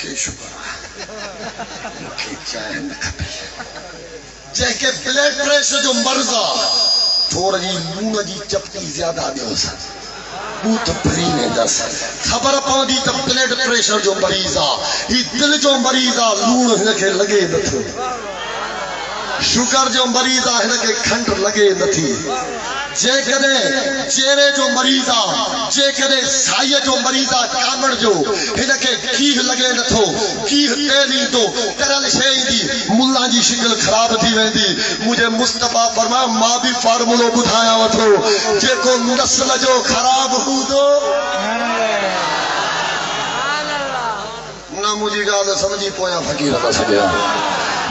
کے شکر کے چاہے نہ کھپی جے کے بلڈ پریشر جو مرضا تھوڑا جی لون جی چپکی زیادہ دیو سا بوت بھری نے دس خبر پاؤں تا بلڈ پریشر جو مریضا ہی دل جو مریضا لون ہنکے لگے نتھو شکر جو مریضا ہنکے کھنڈ لگے نتھی جے کدے چہرے جو مریضا جے کدے سائے جو مریضا کامڑ جو ہنکے کیہ لگے نتھو کیہ تیلی تو کرل شئی دی ملا جی شکل خراب تھی ویندی مجھے مصطفیٰ فرمایا ماں بھی فارمولو بدھایا وتھو جے کو نسل جو خراب ہو دو نہ مجھے گال سمجھی پویا فقیر نہ سکیا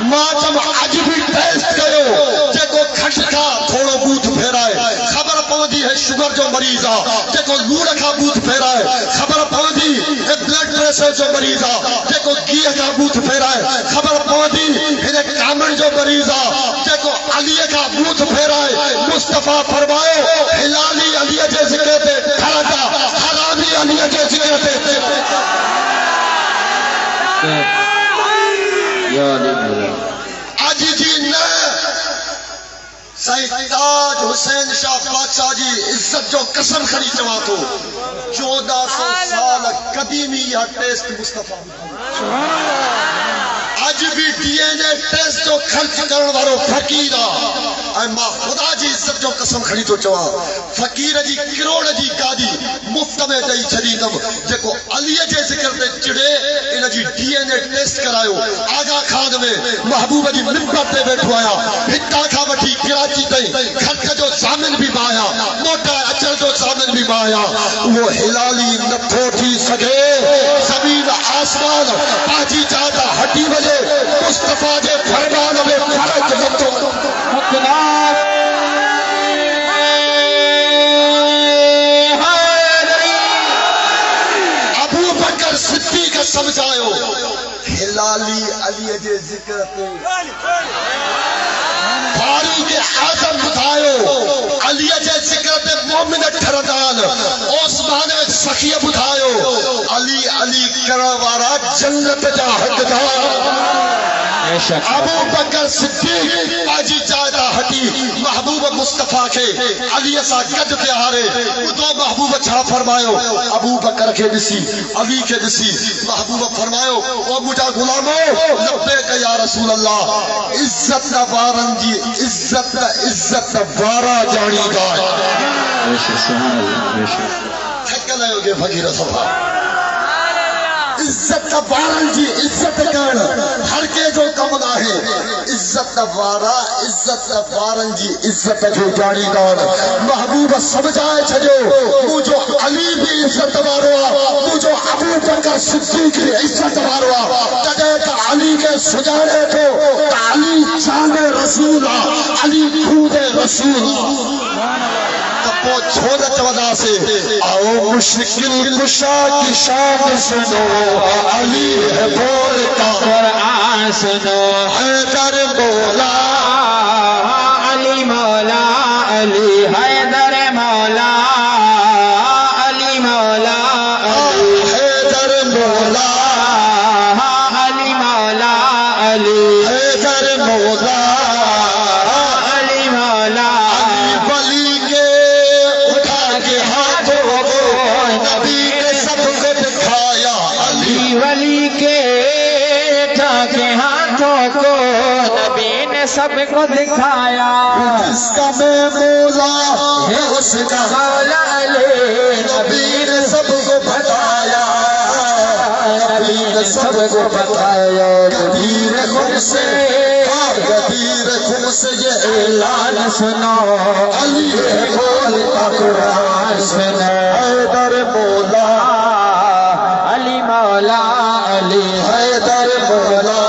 ماتم اج بھی ٹیسٹ کرو جے کو کھٹ کھا تھوڑو بوت پھیرائے خبر پوندی ہے شوگر جو مریضا جے کو لوڑ کھا بوت پھیرائے خبر پوندی ہے بلڈ پریشر جو مریضا جے کو گیہ کا بوت پھیرائے خبر پوندی ہے کامن جو مریضا جے کو علی کا بوت پھیرائے مصطفیٰ فرماؤ ہلالی علی جے ذکر تے کھڑا حرامی علی جے ذکر تے آج جی نہ سید تاج حسین شاہ بادشاہ جی عزت جو قسم کھڑی چوا تو 1400 سال قدیمی یا ٹیسٹ مصطفیٰ آج بھی ڈی این اے ٹیسٹ جو خرچ کرن وارو فقیر اے ماں خدا جی عزت جو قسم کھڑی تو چوا فقیر جی کروڑ جی گاڈی مفت میں دئی چھڈیندم جيڪو علي جي ذڪر تي چڙي ان جي ڊي این اے ٽيسٽ ڪرايو آغا خان ۾ محبوب جي منبر تي ويٺو آيا هتا کان وٺي کراچي تائين خرچ جو ضامن بھی آيا موٽا اچر جو ضامن بھی آيا وہ هلالي نٿو ٿي سگهي زمين آسمان پاجي جاتا هٽي وجه مصطفیٰ جي فرمان ۾ فرق نٿو صدیق سمجھاؤ ہلالی علی جے ذکر تے فاروق اعظم بدھاؤ علی جے ذکر تے مومن ٹھردان عثمان سخی بدھاؤ علی علی کرن وارا جنت جا حقدار ابو بکر صدیق آجی جاتا ہٹی محبوب مصطفیٰ کے علی سا گد پیارے دو محبوب چھا فرمایو ابو بکر کے دسی علی کے دسی محبوب فرمایو او مجھا غلامو لبیک یا رسول اللہ عزت وارن جی عزت وارا جانی گائے تھکل ہے گے فقیر صفحہ عزت وارن جی عزت کرن ہر کے جو کم نہ ہے عزت وارن جی عزت جو جانی گان محبوب سمجھائے چھجو مجھو علی بھی عزت وارو مجھو ابو بکر صدیق بھی عزت وارو تجھے کہ علی کے سجانے تو علی جان رسول علی خود رسول تپو چھوڑ چودا سے آؤ مشکل کشا کی شان سنو علی ہے بولتا قرآن سنو حیدر مولا علی مولا علی حیدر مولا علی مولا علی حیدر مولا علی مولا علی حیدر مولا علی مولا علی بلی کے اٹھا کے ہاتھوں کو نبی نے سب کو دکھایا علی ولی کے اٹھا کے ہاتھوں کو نبی نے سب کو دکھایا جس کا میں مولا ہے اس کا مولا علی نبی نے سب کو بتایا نبی نے سب کو بتایا غدیر خم سے یہ اعلان سنو علی ہے بولتا قرآن سنو حیدر مولا علی مولا علی حیدر مولا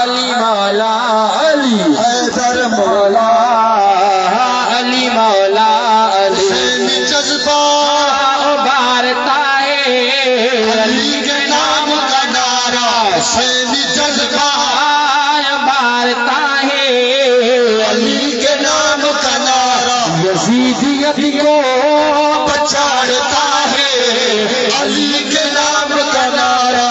علی مولا علی حیدر مولا علی مولا علی جذبہ ابھارتا ہے علی کے نام کا نعرہ حسینی جذبہ ابھارتا ہے علی کے نام کا نعرہ یزیدیت کو پچاڑتا ہے علی کے نام کا نعرہ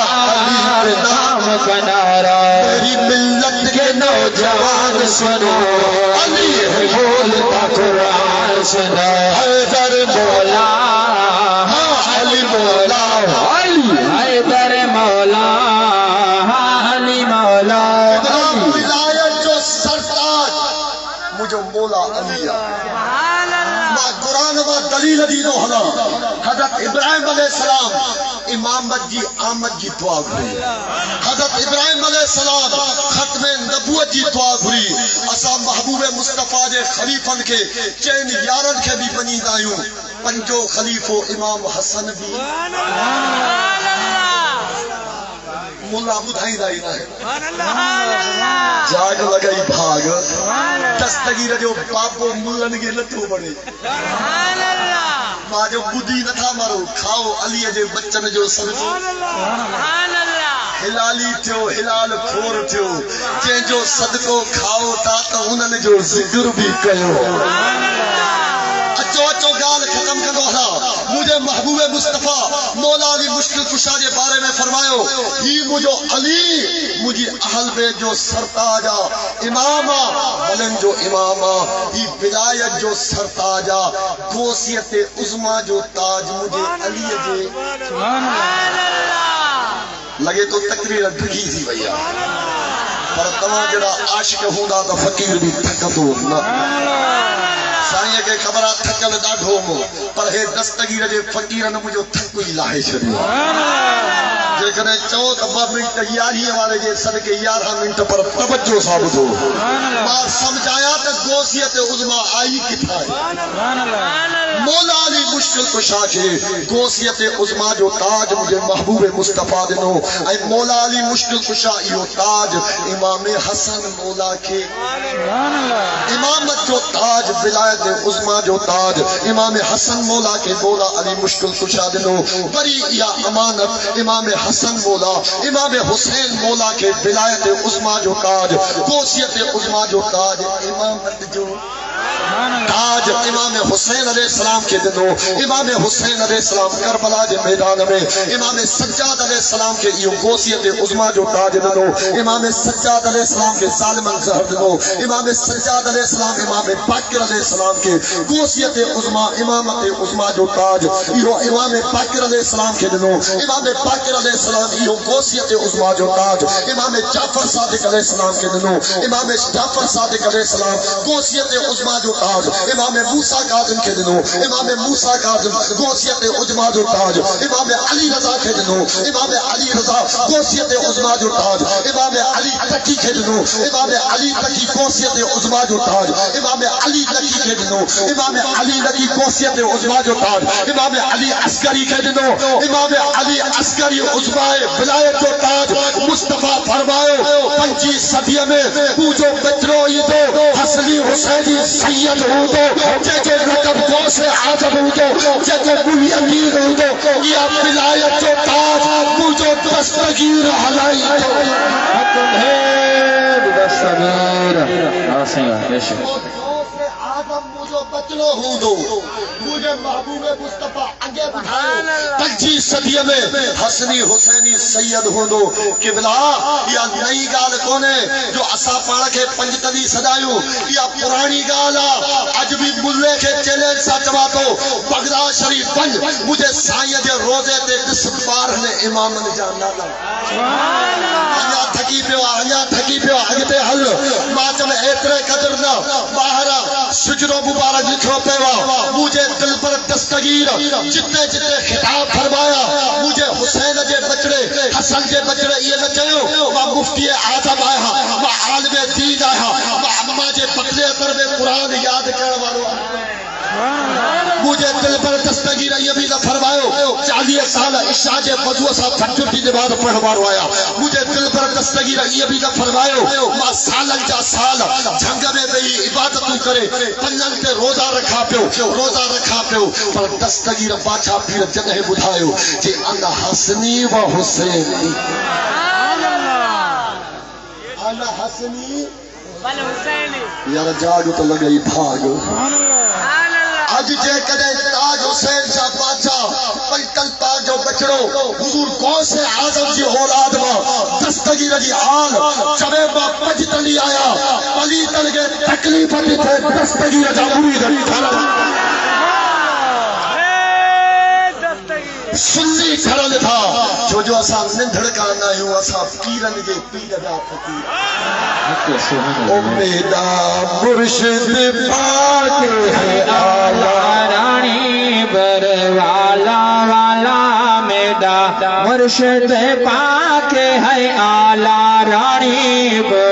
کا نعرہ میری ملت کے نوجوان سنو علی ہے بولتا قرآن سنو حیدر مولا علی مولا علی حیدر مولا علی مولا ولایت جو سرتاج مجھے مولا علی قرآن و دلیل دینو ہلا حضرت ابراہیم علیہ السلام امامت جی آمد جی دعا گھری حضرت ابراہیم علیہ السلام ختم نبوت جی دعا گھری اسا محبوب مصطفیٰ جے خلیفن کے چین یارن کے بھی بنی دائیوں پنجو خلیفو امام حسن بھی مولا بدھائی دائی نہ ہے جاگ لگائی بھاگ دستگیر جو باپو ملن کے نتو بڑے ماں جو بدھی نہ تھا مرو کھاؤ علی جے بچن جو صدقو ہلالی تھیو ہلال کھور تھیو جن جو صدقو کھاؤ تا تو انہوں نے جو ذکر بھی کہو اچو اچو گال ختم کر دو مجھے محبوب مصطفیٰ مولا علی مشکل کشا کے بارے میں فرمایو ہی مجھو علی مجھے اہل بیت جو سرتاجا امامہ بلن جو امامہ ہی ولایت جو سرتاجا غوثیت عظما جو تاج مجھے علی جے لگے تو تقریر ڈھگی تھی بھیا پر تمام جڑا عاشق ہوندا تو فقیر بھی تھکتو نہ سائیں کے خبرات تھکل ڈاڈھو مو پر ہے دستگیر جے فقیرن مجھو تھکوئی لاہے چھڑیو جے کنے چو تبا منٹ یاری والے جے صدقے 11 منٹ پر توجہ ثابت ہو ماں سمجھایا تے غوثیت عظما آئی کتھا ہے مولا علی مشکل کشا کے غوثیت عظما جو تاج مجھے محبوب مصطفیٰ دنو اے مولا علی مشکل کشا یہ تاج امام حسن مولا کے امامت جو تاج ولایت عظما جو تاج امام حسن مولا کے مولا علی مشکل کشا دنو بری یا امانت امام حسن مولا امام حسین مولا کے ولایت عظما جو تاج غوثیت عظما جو تاج امامت جو تاج امام حسین علیہ السلام کے دنوں امام حسین علیہ السلام کربلا کے میدان میں امام سجاد علیہ السلام کے یہ غوثیت عظما جو تاج دنوں امام سجاد علیہ السلام کے ظالم الزہر دنوں امام سجاد علیہ السلام امام باقر علیہ السلام کے غوثیت عظما امامت عظما جو تاج یہ امام باقر علیہ السلام کے دنوں امام باقر علیہ السلام یہ غوثیت عظما جو تاج امام جعفر صادق علیہ السلام کے دنوں امام جعفر صادق علیہ السلام غوثیت عظما جو تاج امام موسیٰ کاظم کے دنوں امام موسیٰ کاظم غوثیت عظما جو تاج امام علی رضا کے دنوں امام علی رضا غوثیت عظما جو تاج امام علی تقی کے دنوں امام علی تقی غوثیت عظما جو تاج امام علی تقی کے دنوں امام علی تقی غوثیت عظما جو تاج امام علی عسکری کے دنوں امام علی عسکری عظما ولایت جو تاج مصطفیٰ فرماؤ 25 صدی میں پوجو بچرو دو حسنی حسینی سید ہوں تو جیسے رقب غوث اعظم ہوں تو جیسے بلی امیر ہوں تو یہ ولایت جو تاج پوجو دستگیر ہلائی تو حکم ہے دستگیر آسیاں بیشک مجھے بچلو ہوں دو مجھے محبوب مصطفیٰ آگے بڑھائے 25 صدی میں حسنی حسینی سید ہوں دو قبلہ یا نئی گال کونے جو اسا پاڑا کے پنجتنی صدایوں یا پرانی گالا آج بھی ملے کے چیلنج سا چواتو بغداد شریف پنج مجھے سائیں دے روزے تے قسم بار نے امام نے جاننا آیا تھکی پیو آگے تے حل ماں چلے ایترے قدر نہ باہرہ سجرو مبارک لکھو پیوا مجھے دل پر دستگیر جتنے جتنے خطاب فرمایا مجھے حسین جے بچڑے حسن جے بچڑے یہ نچیو ماں مفتی اعظم آیا ماں عالم دین آیا ماں اماں جے پتلے پر میں قرآن یاد کرنے والو مجھے دل پر دستگیر یہ بھی نہ فرماؤ 40 سال عشاء جے وضو صاحب فجر کی نماز پڑھوارو آیا مجھے دل پر دستگیر یہ بھی نہ فرماؤ ماں سالن جا سال جنگ میں بھی عبادتوں کرے پنجن تے روزہ رکھا پیو پر دستگیر باچا پیر جنہیں بدھائیو جے انا حسنی و حسینی انا حسنی یار جاگ تو لگئی بھاگ اج جے کدے تاج حسین شاہ بادشاہ پلٹن تاج جو بچڑو حضور کون سے اعظم جی اولاد وا دستگیر جی آل چوے با پجتلی آیا پلی تل کے تکلیف دی تھے دستگیر جا مرید تھا سنی گھرن تھا جو اساں نندھڑ کا نہ ہوں اساں پیرن کے پیر جا فقیر امیدہ مرشد پاک ہے آلہ رانی بروالا والا میڈا مرشد پاک ہے آلہ رانی بر